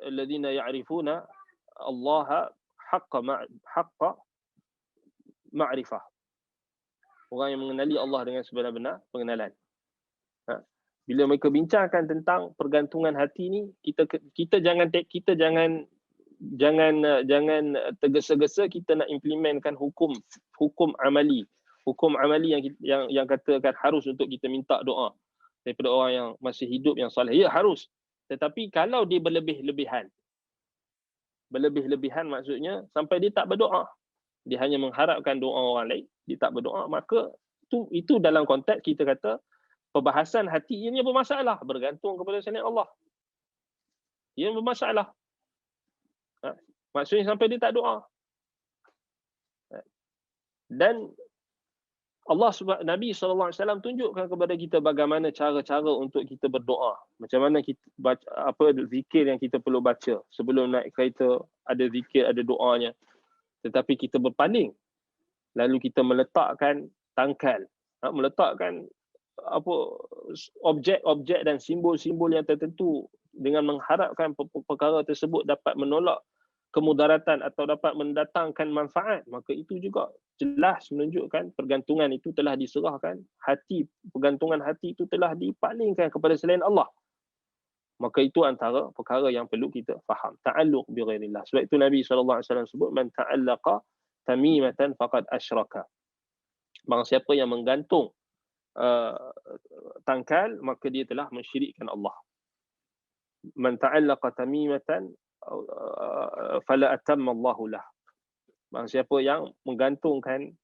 alladhina ya'rifuna Allah haqqa ma'rifah, orang yang mengenali Allah dengan sebenar-benar pengenalan. Bila mereka bincangkan tentang pergantungan hati ni, kita jangan tergesa-gesa kita nak implementkan hukum amali. Hukum amali yang katakan harus untuk kita minta doa daripada orang yang masih hidup yang soleh. Ya, harus. Tetapi kalau dia berlebih-lebihan maksudnya sampai dia tak berdoa, dia hanya mengharapkan doa orang lain, dia tak berdoa, maka itu dalam konteks kita kata perbahasan hati ini bermasalah, bergantung kepada selain Allah. Ia bermasalah. Maksudnya sampai dia tak doa. Dan Nabi SAW tunjukkan kepada kita bagaimana cara-cara untuk kita berdoa. Macam mana kita baca, apa zikir yang kita perlu baca. Sebelum naik kereta ada zikir, ada doanya. Tetapi kita berpaling. Lalu kita meletakkan tangkal. Meletakkan objek dan simbol-simbol yang tertentu dengan mengharapkan perkara tersebut dapat menolak kemudaratan atau dapat mendatangkan manfaat, maka itu juga jelas menunjukkan pergantungan itu telah diserahkan, pergantungan hati itu telah dipalingkan kepada selain Allah. Maka itu antara perkara yang perlu kita faham. Ta'alluq bi ghairillah. Sebab itu Nabi SAW sebut, man ta'allaqa tamimatan faqad asyraka. Barang siapa yang menggantung tangkal, maka dia telah mensyirikkan Allah. Man ta'allaqa tamimatan fala atamma Allahu lah. Barang siapa yang menggantungkan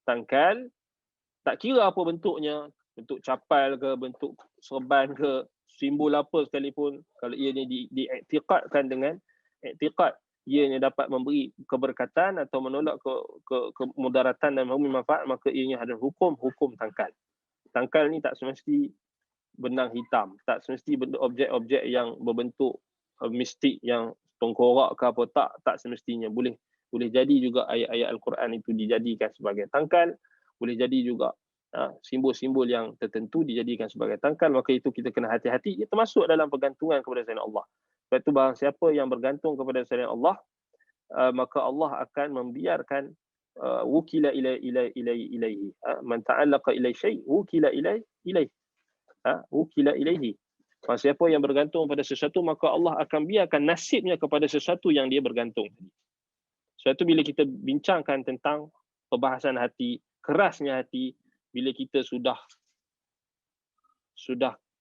tangkal, tak kira apa bentuknya, bentuk capal ke, bentuk serban ke, simbol apa sekalipun, kalau ianya diiktikadkan dengan iktikad ianya dapat memberi keberkatan atau menolak kemudaratan dan memberi manfaat, maka ianya ada hukum tangkal. Tangkal ni tak semesti benang hitam, tak semesti objek-objek yang berbentuk mistik yang tengkorak ke apa, tak semestinya. Boleh jadi juga ayat-ayat Al-Quran itu dijadikan sebagai tangkal, boleh jadi juga simbol-simbol yang tertentu dijadikan sebagai tangkal. Maka itu kita kena hati-hati. Ia termasuk dalam pergantungan kepada selain Allah. Sebab itu barang siapa yang bergantung kepada selain Allah, maka Allah akan membiarkan wukila ilaihi. Man ta'allaqa ilai syai' wukila ilaihi. Wukila ilaihi. Barang siapa yang bergantung pada sesuatu, maka Allah akan biarkan nasibnya kepada sesuatu yang dia bergantung. Sebab itu bila kita bincangkan tentang perbahasan hati, kerasnya hati, bila kita sudah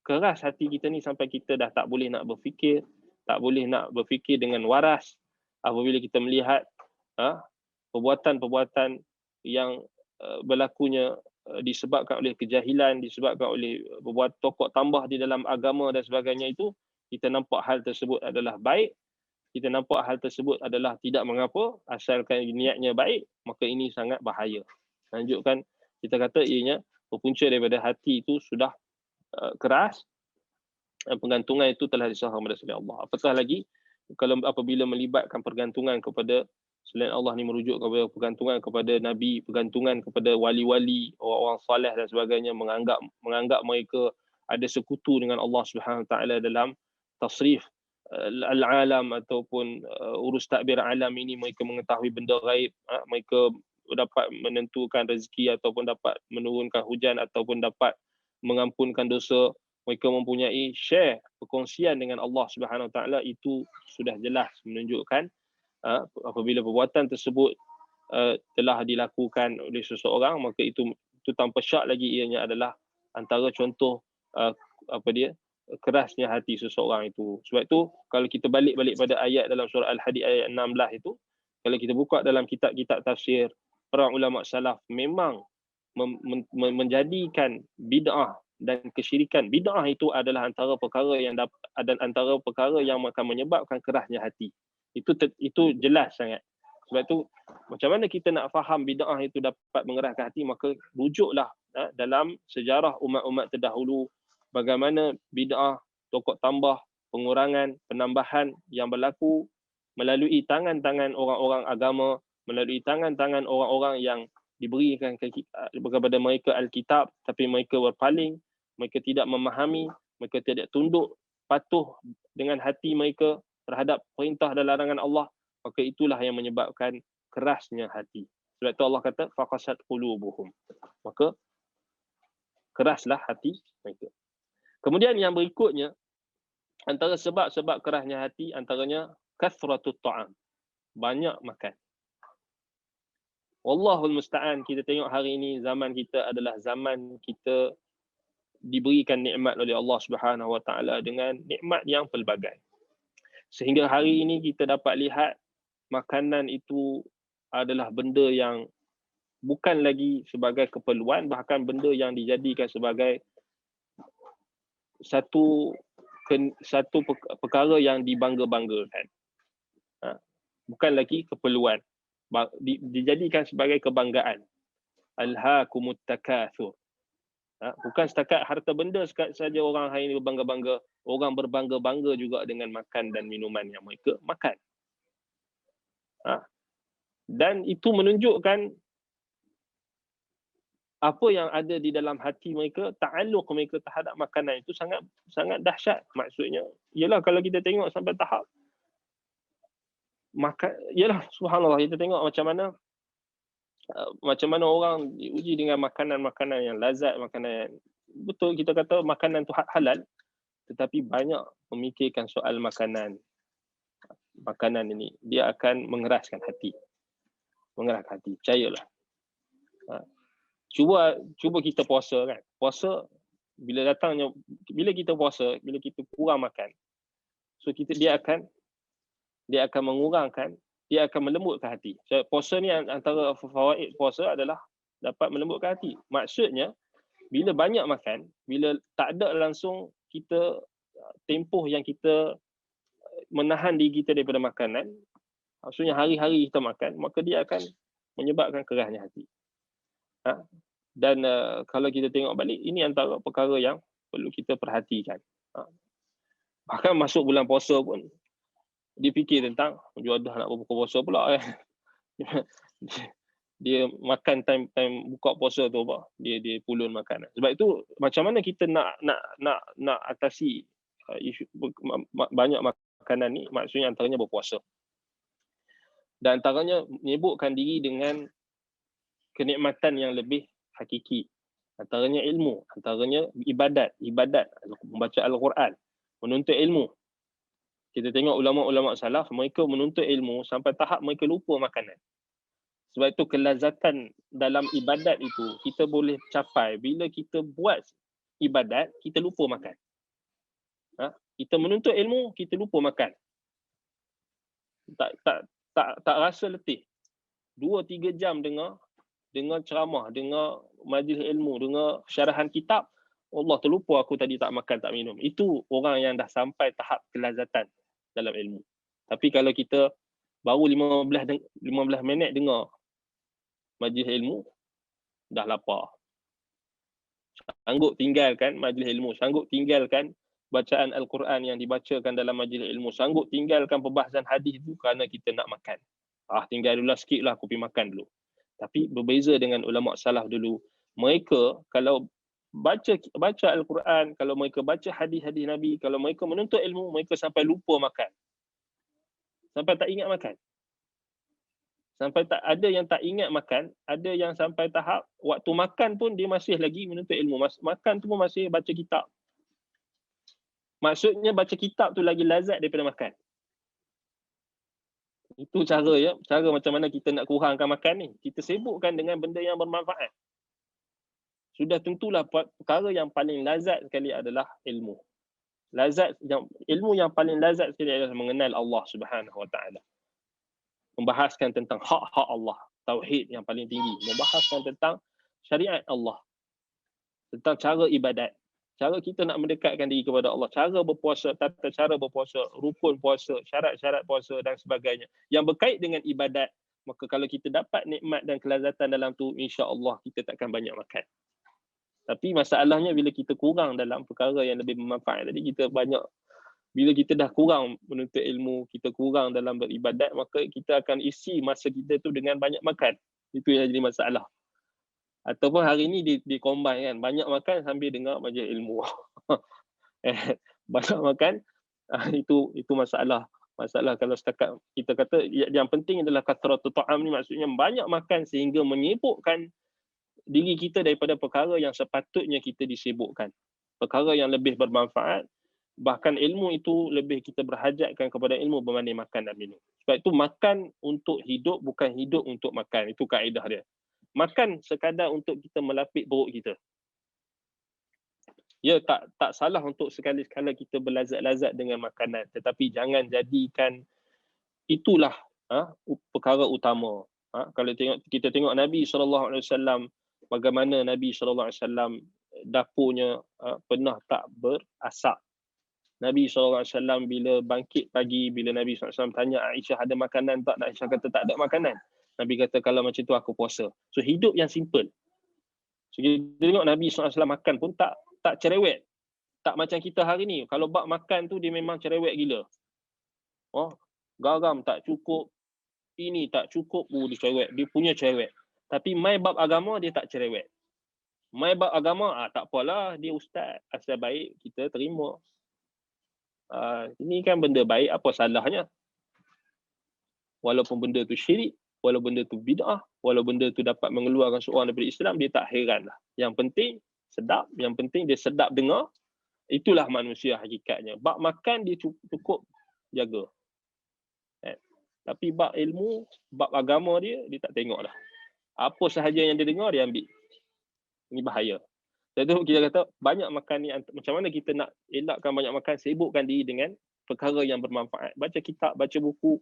keras hati kita ni sampai kita dah tak boleh nak berfikir, tak boleh nak berfikir dengan waras, apabila kita melihat perbuatan-perbuatan yang berlakunya disebabkan oleh kejahilan, disebabkan oleh berbuat tokok tambah di dalam agama dan sebagainya, itu kita nampak hal tersebut adalah baik, kita nampak hal tersebut adalah tidak mengapa, asalkan niatnya baik, maka ini sangat bahaya. Menunjukkan, kita kata ianya berpunca daripada hati itu sudah keras, pergantungan itu telah diserahkan kepada selain Allah. Apatah lagi kalau apabila melibatkan pergantungan kepada selain Allah ni, merujuk kepada pergantungan kepada Nabi, pergantungan kepada wali-wali, orang-orang saleh dan sebagainya, menganggap mereka ada sekutu dengan Allah Subhanahu Wa Taala dalam tasrif al-alam ataupun urus takbir alam ini. Mereka mengetahui benda gaib, mereka dapat menentukan rezeki ataupun dapat menurunkan hujan ataupun dapat mengampunkan dosa. Mereka mempunyai share, perkongsian dengan Allah Subhanahu Wa Taala. Itu sudah jelas menunjukkan apabila perbuatan tersebut telah dilakukan oleh seseorang, maka itu tanpa syak lagi ianya adalah antara contoh kerasnya hati seseorang itu. Sebab itu kalau kita balik pada ayat dalam surah Al-Hadid ayat 16 itu, kalau kita buka dalam kitab-kitab tafsir, para ulama salaf memang menjadikan bid'ah dan kesyirikan. Bid'ah itu adalah antara perkara yang akan menyebabkan kerasnya hati. Itu jelas sangat. Sebab itu macam mana kita nak faham bid'ah itu dapat mengeraskan hati, maka rujuklah dalam sejarah umat-umat terdahulu, bagaimana bid'ah, tokok tambah, pengurangan, penambahan yang berlaku melalui tangan-tangan orang-orang agama, melalui tangan-tangan orang-orang yang diberikan kepada mereka Alkitab, tapi mereka berpaling, mereka tidak memahami, mereka tidak tunduk, patuh dengan hati mereka terhadap perintah dan larangan Allah, maka itulah yang menyebabkan kerasnya hati. Sebab itu Allah kata faqasat qulubuhum, maka keraslah hati mereka. Kemudian yang berikutnya, antara sebab-sebab kerasnya hati antaranya kathratut ta'am, banyak makan. Wallahul musta'an. Kita tengok hari ini zaman kita adalah zaman kita diberikan nikmat oleh Allah Subhanahu Wa Taala dengan nikmat yang pelbagai. Sehingga hari ini kita dapat lihat makanan itu adalah benda yang bukan lagi sebagai keperluan, bahkan benda yang dijadikan sebagai satu perkara yang dibangga-banggakan. Bukan lagi keperluan, dijadikan sebagai kebanggaan. Alhaakumut takatsur. Bukan setakat harta benda saja orang hari ini berbangga-bangga, orang berbangga-bangga juga dengan makan dan minuman yang mereka makan. Dan itu menunjukkan apa yang ada di dalam hati mereka, ta'alluq mereka terhadap makanan itu sangat sangat dahsyat. Maksudnya ialah kalau kita tengok sampai tahap makan, ialah subhanallah, kita tengok macam mana Macam mana orang diuji dengan makanan-makanan yang lazat, makanan yang betul kita kata makanan tu halal, tetapi banyak memikirkan soal makanan ini, dia akan mengeraskan hati. Percayalah. Cuba kita puasa kan. Puasa bila kita puasa, bila kita kurang makan, so dia akan mengurangkan, dia akan melembutkan hati. So, puasa ni antara fawaid puasa adalah dapat melembutkan hati. Maksudnya bila banyak makan, bila tak ada langsung kita tempoh yang kita menahan diri kita daripada makanan, maksudnya hari-hari kita makan, maka dia akan menyebabkan kerasnya hati. Dan kalau kita tengok balik, ini antara perkara yang perlu kita perhatikan. Bahkan masuk bulan puasa pun, dia fikir tentang, dah nak berbuka puasa pula. Dia makan time buka puasa tu apa? Dia pulun makan. Sebab itu macam mana kita nak atasi isu banyak makanan ni, maksudnya antaranya berpuasa. Dan antaranya menyibukkan diri dengan kenikmatan yang lebih hakiki. Antaranya ilmu, antaranya ibadat, membaca Al-Quran, menuntut ilmu. Kita tengok ulama-ulama salaf, mereka menuntut ilmu sampai tahap mereka lupa makanan. Sebab itu kelazatan dalam ibadat itu kita boleh capai bila kita buat ibadat, kita lupa makan. Kita menuntut ilmu, kita lupa makan. Tak rasa letih. 2-3 jam dengar ceramah, dengar majlis ilmu, dengar syarahan kitab, Allah terlupa aku tadi tak makan, tak minum. Itu orang yang dah sampai tahap kelazatan dalam ilmu. Tapi kalau kita baru 15 minit dengar majlis ilmu, dah lapar. Sanggup tinggalkan majlis ilmu, sanggup tinggalkan bacaan Al-Quran yang dibacakan dalam majlis ilmu, sanggup tinggalkan perbahasan hadis itu kerana kita nak makan. Tinggal dulu sikit lah, aku pergi makan dulu. Tapi berbeza dengan ulama salaf dulu, mereka kalau baca Al-Quran, kalau mereka baca hadis-hadis Nabi, kalau mereka menuntut ilmu, mereka sampai lupa makan. Sampai tak ingat makan. Sampai tak ada yang tak ingat makan, ada yang sampai tahap waktu makan pun dia masih lagi menuntut ilmu. Makan tu pun masih baca kitab. Maksudnya baca kitab tu lagi lazat daripada makan. Itu cara macam mana kita nak kurangkan makan ni. Kita sibukkan dengan benda yang bermanfaat. Sudah tentulah perkara yang paling lazat sekali adalah ilmu. Ilmu yang paling lazat sekali adalah mengenal Allah Subhanahu Wa Taala. Membahaskan tentang hak-hak Allah, tauhid yang paling tinggi, membahaskan tentang syariat Allah, tentang cara ibadat, cara kita nak mendekatkan diri kepada Allah, cara berpuasa, tata cara berpuasa, rukun puasa, syarat-syarat puasa dan sebagainya. Yang berkait dengan ibadat, maka kalau kita dapat nikmat dan kelazatan dalam tu, insya-Allah kita takkan banyak makan. Tapi masalahnya bila kita kurang dalam perkara yang lebih bermanfaat tadi, bila kita dah kurang menuntut ilmu, kita kurang dalam beribadat, maka kita akan isi masa kita tu dengan banyak makan. Itu yang jadi masalah. Ataupun hari ni di combine kan, banyak makan sambil dengar majlis ilmu. Banyak makan, itu masalah. Masalah kalau setakat kita kata yang penting adalah kathratu ta'am ni, maksudnya banyak makan sehingga menyibukkan diri kita daripada perkara yang sepatutnya kita disibukkan. Perkara yang lebih bermanfaat, bahkan ilmu itu lebih kita berhajatkan kepada ilmu berbanding makan dan minum. Sebab itu makan untuk hidup, bukan hidup untuk makan. Itu kaedah dia. Makan sekadar untuk kita melapik perut kita. Ya, tak salah untuk sekali-sekala kita berlazat-lazat dengan makanan, tetapi jangan jadikan itulah perkara utama. Kalau kita tengok Nabi SAW, bagaimana Nabi SAW dapurnya pernah tak berasap. Nabi SAW bila bangkit pagi, bila Nabi SAW tanya Aisyah ada makanan tak, Aisyah kata tak ada makanan. Nabi kata kalau macam tu aku puasa. So hidup yang simple. So kita tengok Nabi SAW makan pun tak cerewet. Tak macam kita hari ni. Kalau bab makan tu dia memang cerewet gila. Garam tak cukup, ini tak cukup, dia cerewet. Dia punya cerewet. Tapi mai bab agama dia tak cerewet. Mai bab agama, tak apalah, dia ustaz. Asal baik, kita terima. Ini kan benda baik, apa salahnya? Walaupun benda tu syirik, walau benda tu bid'ah, walau benda tu dapat mengeluarkan seorang daripada Islam, dia tak heran lah. Yang penting sedap, yang penting dia sedap dengar, itulah manusia hakikatnya. Bab makan dia cukup jaga. Tapi bab ilmu, bab agama dia tak tengok dah. Apa sahaja yang dia dengar, dia ambil. Ini bahaya. Sebab tu kita kata, banyak makan ni, macam mana kita nak elakkan banyak makan, sibukkan diri dengan perkara yang bermanfaat. Baca kitab, baca buku,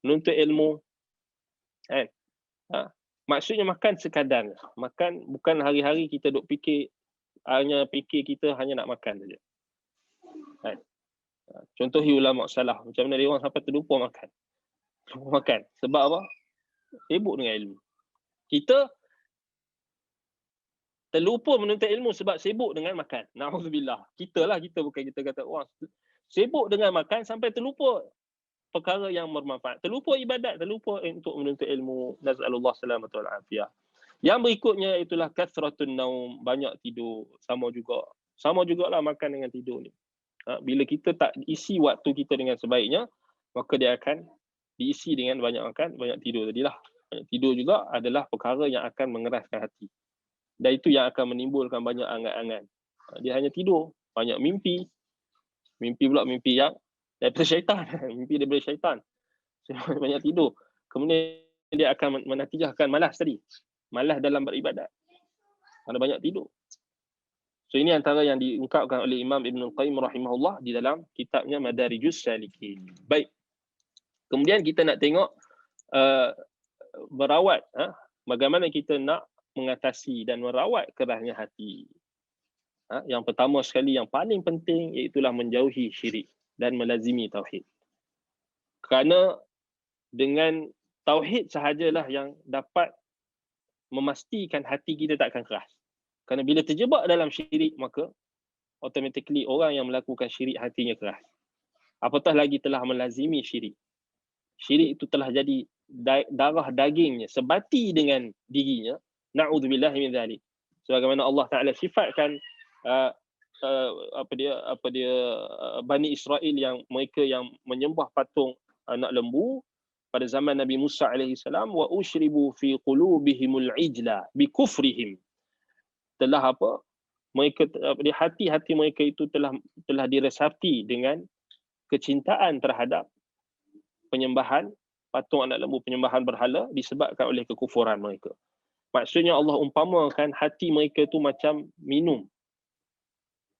menuntut ilmu. Maksudnya makan sekadar. Makan bukan hari-hari kita duk fikir, hanya fikir kita hanya nak makan saja. Contohi ulama salaf, macam mana dia orang sampai terlupa makan. Sebab apa? Sibuk dengan ilmu. Kita terlupa menuntut ilmu sebab sibuk dengan makan. Na'udzubillah. Kita bukan kita kata orang. Sibuk dengan makan sampai terlupa perkara yang bermanfaat. Terlupa ibadat, terlupa untuk menuntut ilmu. Naz'alullah salamatul afiyah. Yang berikutnya itulah kathratun naum, banyak tidur. Sama jugalah makan dengan tidur ni. Bila kita tak isi waktu kita dengan sebaiknya, maka dia akan diisi dengan banyak makan, banyak tidur tadilah. Banyak tidur juga adalah perkara yang akan mengeraskan hati. Dan itu yang akan menimbulkan banyak angan-angan. Dia hanya tidur, banyak mimpi. Mimpi yang daripada syaitan. Mimpi daripada syaitan. Banyak tidur. Kemudian dia akan menatijahkan malas tadi. Malas dalam beribadat. Kerana banyak tidur. So ini antara yang diungkapkan oleh Imam Ibn Qayyim rahimahullah di dalam kitabnya Madarijus Salikin. Baik. Kemudian kita nak tengok merawat. Bagaimana kita nak mengatasi dan merawat kerasnya hati. Yang pertama sekali, yang paling penting, iaitulah menjauhi syirik dan melazimi tauhid. Kerana dengan tauhid sahajalah yang dapat memastikan hati kita tak akan keras. Kerana bila terjebak dalam syirik, maka automatically orang yang melakukan syirik hatinya keras. Apatah lagi telah melazimi syirik. Syirik itu telah jadi darah dagingnya, sebati dengan dirinya. Na'udzubillahi min dzalik. Sebagaimana Allah Taala sifatkan Bani Israel yang mereka yang menyembah patung anak lembu pada zaman Nabi Musa alaihi salam, wa ushribu fi qulubihimul ijla bi kufrihim. Telah apa? Mereka di hati-hati mereka itu telah diresapi dengan kecintaan terhadap penyembahan patung anak lembu, penyembahan berhala disebabkan oleh kekufuran mereka. Maksudnya Allah umpamakan hati mereka itu macam minum.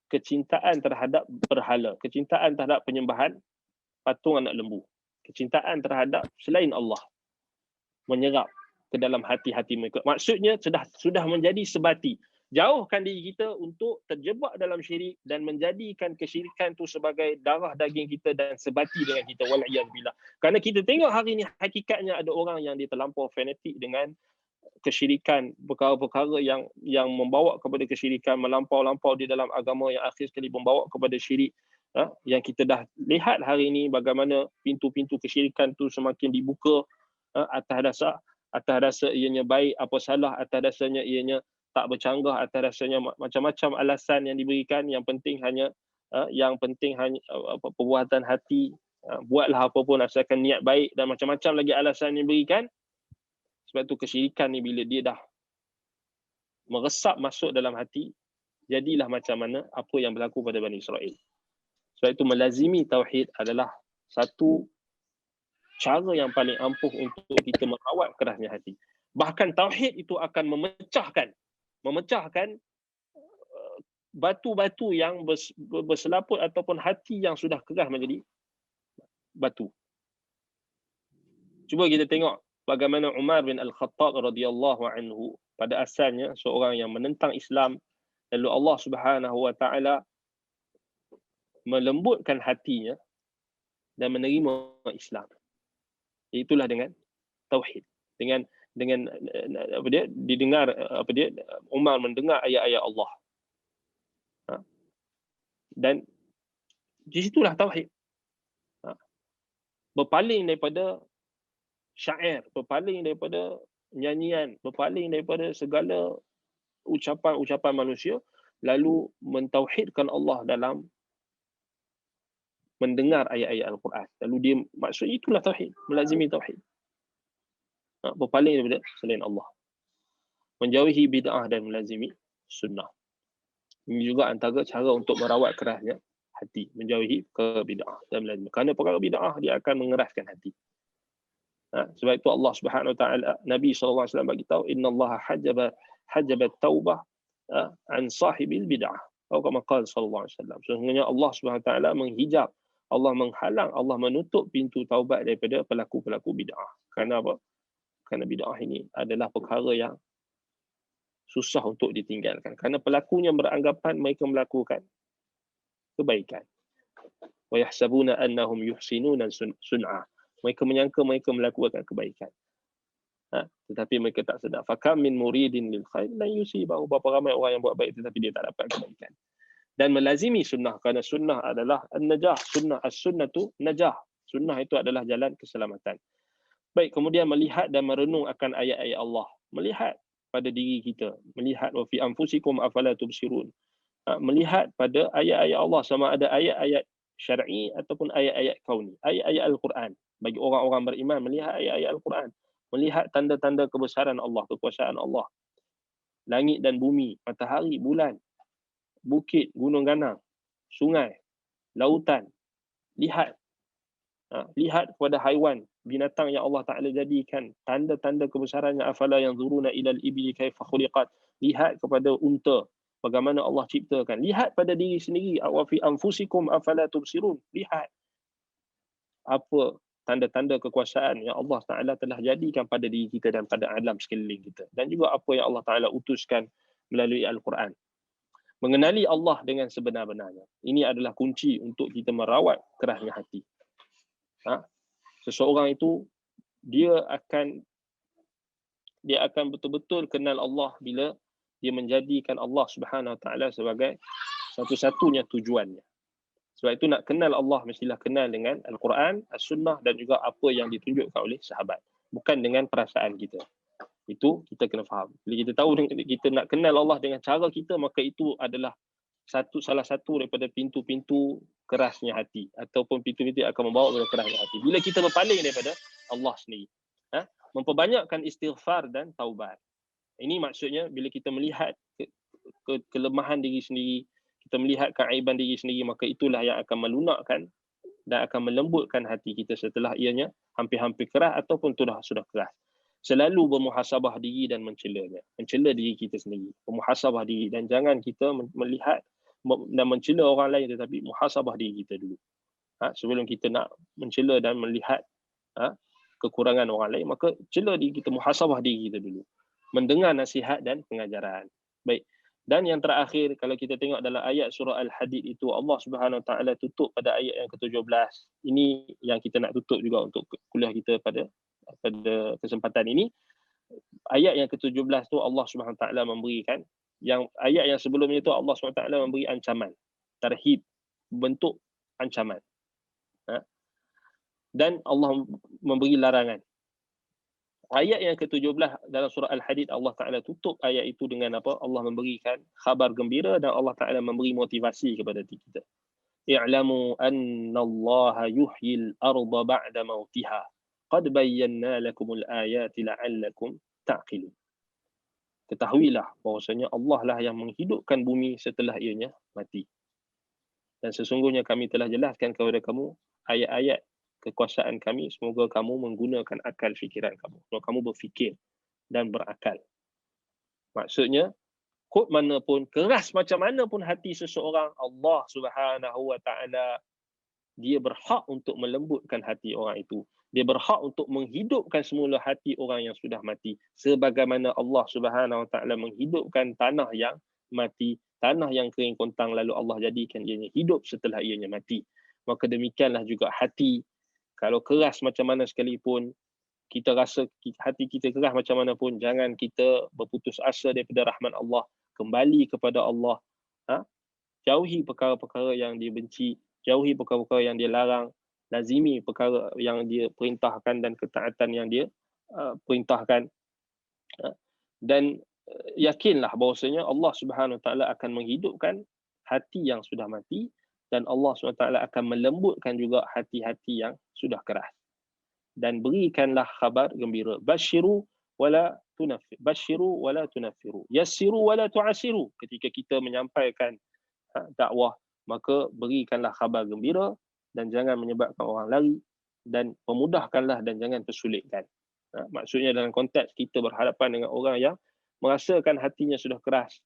Kecintaan terhadap berhala, kecintaan terhadap penyembahan patung anak lembu, kecintaan terhadap selain Allah menyerap ke dalam hati-hati mereka. Maksudnya sudah menjadi sebati. Jauhkan diri kita untuk terjebak dalam syirik dan menjadikan kesyirikan itu sebagai darah daging kita dan sebati dengan kita. Wal'iyadzubillah. Kerana kita tengok hari ini hakikatnya ada orang yang dia terlampau fanatik dengan kesyirikan, perkara-perkara yang membawa kepada kesyirikan, melampau-lampau di dalam agama yang akhir sekali membawa kepada syirik. Yang kita dah lihat hari ini bagaimana pintu-pintu kesyirikan tu semakin dibuka atas dasar ianya baik, apa salah atas dasarnya ianya tak bercanggah, atas dasarnya macam-macam alasan yang diberikan. Yang penting hanya perbuatan hati, buatlah apa pun asalkan niat baik, dan macam-macam lagi alasan yang diberikan. Sebab tu kesyirikan ni bila dia dah meresap masuk dalam hati, jadilah macam mana apa yang berlaku pada Bani Israel. Sebab itu melazimi tauhid adalah satu cara yang paling ampuh untuk kita merawat kerasnya hati. Bahkan tauhid itu akan memecahkan batu-batu yang berselaput ataupun hati yang sudah keras menjadi batu. Cuba kita tengok bagaimana Umar bin Al-Khattab radhiyallahu anhu pada asalnya seorang yang menentang Islam, lalu Allah Subhanahu wa taala melembutkan hatinya dan menerima Islam. Itulah dengan tauhid. Dengan Umar mendengar ayat-ayat Allah. Dan di situlah tauhid. Berpaling daripada syair, berpaling daripada nyanyian, berpaling daripada segala ucapan-ucapan manusia, lalu mentauhidkan Allah dalam mendengar ayat-ayat Al-Quran. Lalu dia, maksud itulah tauhid, melazimi tauhid. berpaling daripada selain Allah. Menjauhi bid'ah dan melazimi sunnah. Ini juga antara cara untuk merawat kerasnya hati, menjauhi perkara bid'ah dan melazimi. Kerana perkara bid'ah dia akan mengeraskan hati. Sebab itu Allah Subhanahu Wa Taala, Nabi SAW bagi tahu, innallaha hajaba taubah an sahibil bid'ah. Atau kama qala sallallahu alaihi wasallam. Sesungguhnya Allah Subhanahu Wa Taala menghijab, Allah menghalang, Allah menutup pintu taubat daripada pelaku-pelaku bid'ah. Kerana apa? Kerana bid'ah ini adalah perkara yang susah untuk ditinggalkan. Kerana pelakunya beranggapan mereka melakukan kebaikan. Wa yahsabuna annahum yuhsinuna sun'ah. Mereka menyangka mereka melakukan kebaikan. Tetapi mereka tak sedar. Fakam min muridin lil khair la yusibahu. Berapa ramai orang yang buat baik tetapi dia tak dapat kebaikan. Dan melazimi sunnah, kerana sunnah adalah an-najah. As-sunnatu najah. Sunnah itu adalah jalan keselamatan. Baik, kemudian melihat dan merenung akan ayat-ayat Allah. Melihat pada diri kita, melihat wa fi anfusikum afala tubsirun. Melihat pada ayat-ayat Allah, sama ada ayat-ayat syar'i ataupun ayat-ayat kauni, ayat-ayat Al-Quran. Bagi orang-orang beriman, melihat ayat-ayat Al-Quran, melihat tanda-tanda kebesaran Allah, kekuasaan Allah, langit dan bumi, matahari, bulan, bukit, gunung ganang, sungai, lautan. Lihat kepada haiwan, binatang yang Allah Ta'ala jadikan, tanda-tanda kebesarannya. Afala yanzuruna ilal ibli kaifa khuliqat. Lihat kepada unta, bagaimana Allah ciptakan. Lihat pada diri sendiri. Wa fi anfusikum afala tubsirun. Lihat apa tanda-tanda kekuasaan yang Allah Ta'ala telah jadikan pada diri kita dan pada alam sekeliling kita. Dan juga apa yang Allah Ta'ala utuskan melalui Al-Quran. Mengenali Allah dengan sebenar-benarnya. Ini adalah kunci untuk kita merawat kerasnya hati. Seseorang itu dia akan betul-betul kenal Allah bila dia menjadikan Allah Subhanahu Wa Taala sebagai satu-satunya tujuannya. Sebab itu nak kenal Allah mestilah kenal dengan Al-Quran, As-Sunnah dan juga apa yang ditunjukkan oleh sahabat. Bukan dengan perasaan kita. Itu kita kena faham. Bila kita tahu kita nak kenal Allah dengan cara kita, maka itu adalah salah satu daripada pintu-pintu kerasnya hati, ataupun pintu-pintu yang akan membawa kepada kerasnya hati. Bila kita berpaling daripada Allah sendiri, memperbanyakkan istighfar dan taubat. Ini maksudnya bila kita melihat kelemahan diri sendiri, kita melihat keaiban diri sendiri, maka itulah yang akan melunakkan dan akan melembutkan hati kita setelah ianya hampir-hampir keras ataupun sudah keras. Selalu bermuhasabah diri dan mencela diri kita sendiri, bermuhasabah diri, dan jangan kita melihat dan mencela orang lain, tetapi muhasabah diri kita dulu. Sebelum kita nak mencela dan melihat kekurangan orang lain, maka cela diri kita, muhasabah diri kita dulu. Mendengar nasihat dan pengajaran. Baik. Dan yang terakhir, kalau kita tengok dalam ayat surah Al-Hadid itu, Allah Subhanahu Wa Taala tutup pada ayat yang ke-17. Ini yang kita nak tutup juga untuk kuliah kita pada kesempatan ini. Ayat yang ke-17 tu Allah Subhanahu Wa Taala memberikan, yang ayat yang sebelumnya itu Allah Subhanahu Wa Taala memberi ancaman, tarhib, bentuk ancaman. Dan Allah memberi larangan. Ayat yang ke-17 dalam surah Al-Hadid, Allah Ta'ala tutup ayat itu dengan apa? Allah memberikan khabar gembira dan Allah Ta'ala memberi motivasi kepada kita. I'lamu anna Allah yuhyil arda ba'da mautiha. Qad bayyana lakumul ayati la'allakum ta'qilun. Ketahuilah bahawasanya Allah lah yang menghidupkan bumi setelah ianya mati. Dan sesungguhnya kami telah jelaskan kepada kamu ayat-ayat kekuasaan kami, semoga kamu menggunakan akal fikiran kamu. Semoga kamu berfikir dan berakal. Maksudnya, kod mana pun, keras macam mana pun hati seseorang, Allah Subhanahu Wa Taala, dia berhak untuk melembutkan hati orang itu. Dia berhak untuk menghidupkan semula hati orang yang sudah mati. Sebagaimana Allah Subhanahu Wa Taala menghidupkan tanah yang mati, tanah yang kering kontang, lalu Allah jadikan ianya hidup setelah ianya mati. Maka demikianlah juga hati. Kalau keras macam mana sekalipun, kita rasa hati kita keras macam mana pun, jangan kita berputus asa daripada rahmat Allah. Kembali kepada Allah. Jauhi perkara-perkara yang dia benci, jauhi perkara-perkara yang dia larang, lazimi perkara yang dia perintahkan dan ketaatan yang dia perintahkan. Dan yakinlah bahawasanya Allah Subhanahu Wa Taala akan menghidupkan hati yang sudah mati, dan Allah SWT akan melembutkan juga hati-hati yang sudah keras. dan berikanlah khabar gembira. Basyiru wala tunaffiru. Basyiru wala tunaffiru. Yassiru wala tu'asiru. Ketika kita menyampaikan dakwah, maka berikanlah khabar gembira dan jangan menyebabkan orang lari, dan memudahkanlah dan jangan persulitkan. Maksudnya dalam konteks kita berhadapan dengan orang yang merasakan hatinya sudah keras,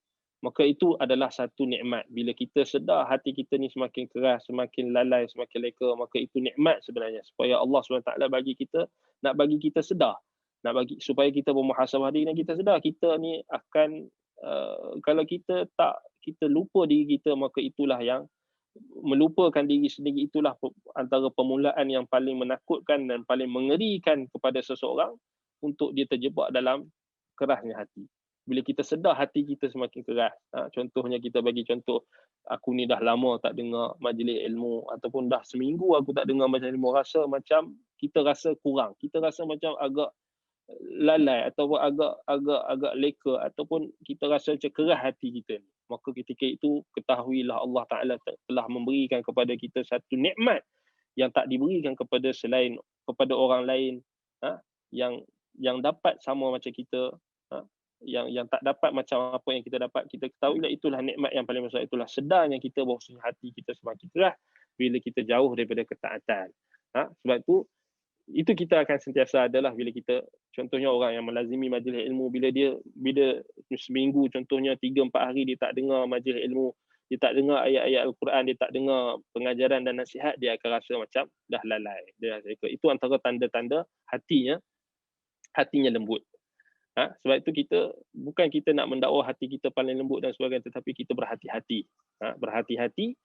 maka itu adalah satu nikmat. Bila kita sedar hati kita ni semakin keras, semakin lalai, semakin leka, maka itu nikmat sebenarnya. Supaya Allah SWT bagi kita, nak bagi kita sedar, nak bagi supaya kita bermuhasabah diri dan kita sedar kita ni akan kalau kita lupa diri kita, maka itulah yang melupakan diri sendiri, itulah antara permulaan yang paling menakutkan dan paling mengerikan kepada seseorang untuk dia terjebak dalam kerasnya hati. Bila kita sedar hati kita semakin keras, contohnya kita bagi contoh, aku ni dah lama tak dengar majlis ilmu, ataupun dah seminggu aku tak dengar majlis ilmu, rasa macam kita rasa kurang, kita rasa macam agak lalai ataupun agak leka, ataupun kita rasa macam keras hati kita ni, maka ketika itu ketahuilah Allah Ta'ala telah memberikan kepada kita satu nikmat yang tak diberikan kepada selain, kepada orang lain, yang dapat sama macam kita, yang tak dapat macam apa yang kita dapat. Kita ketahuilah itulah nikmat yang paling besar, itulah sedarnya kita bahawasanya hati kita semakin keras bila kita jauh daripada ketaatan. Sebab itu kita akan sentiasa adalah bila kita, contohnya orang yang melazimi majlis ilmu, bila seminggu contohnya 3-4 hari dia tak dengar majlis ilmu, dia tak dengar ayat-ayat Al-Quran, dia tak dengar pengajaran dan nasihat, dia akan rasa macam dah lalai, itu antara tanda-tanda hatinya lembut. Sebab itu bukan kita nak mendakwa hati kita paling lembut dan sebagainya, tetapi kita berhati-hati, berhati-hati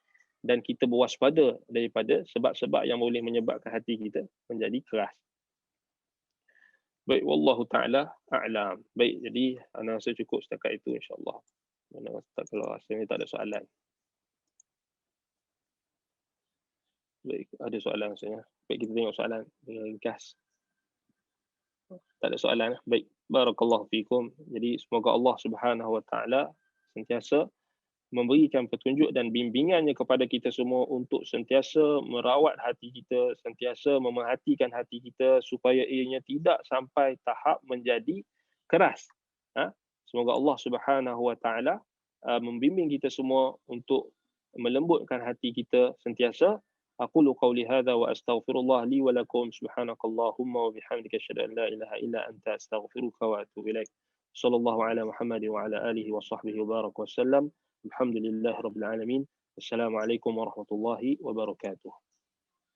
dan kita berwaspada daripada sebab-sebab yang boleh menyebabkan hati kita menjadi keras. Baik, wallahu ta'ala a'lam. Baik, jadi ana rasa cukup setakat itu insya-Allah. Mana kalau rasanya tak ada soalan. Baik, ada soalan rasanya. Baik, kita tengok soalan dengan ringkas. Tak ada soalan. Baik, barakallahu fikum. Jadi semoga Allah Subhanahu wa taala sentiasa memberikan petunjuk dan bimbingannya kepada kita semua untuk sentiasa merawat hati kita, sentiasa memerhatikan hati kita supaya ianya tidak sampai tahap menjadi keras. Semoga Allah Subhanahu wa taala membimbing kita semua untuk melembutkan hati kita sentiasa. Aqulu qawli hadha wa astaghfirullah li wa lakum, subhanakallahumma wa bihamdika asyhadu an la ilaha illa anta astaghfiruka wa atubu ilaik. Sallallahu ala Muhammadin wa ala alihi wa sahbihi wa baraka wa sallam. Alhamdulillah Rabbil Alamin. Assalamualaikum warahmatullahi wabarakatuh.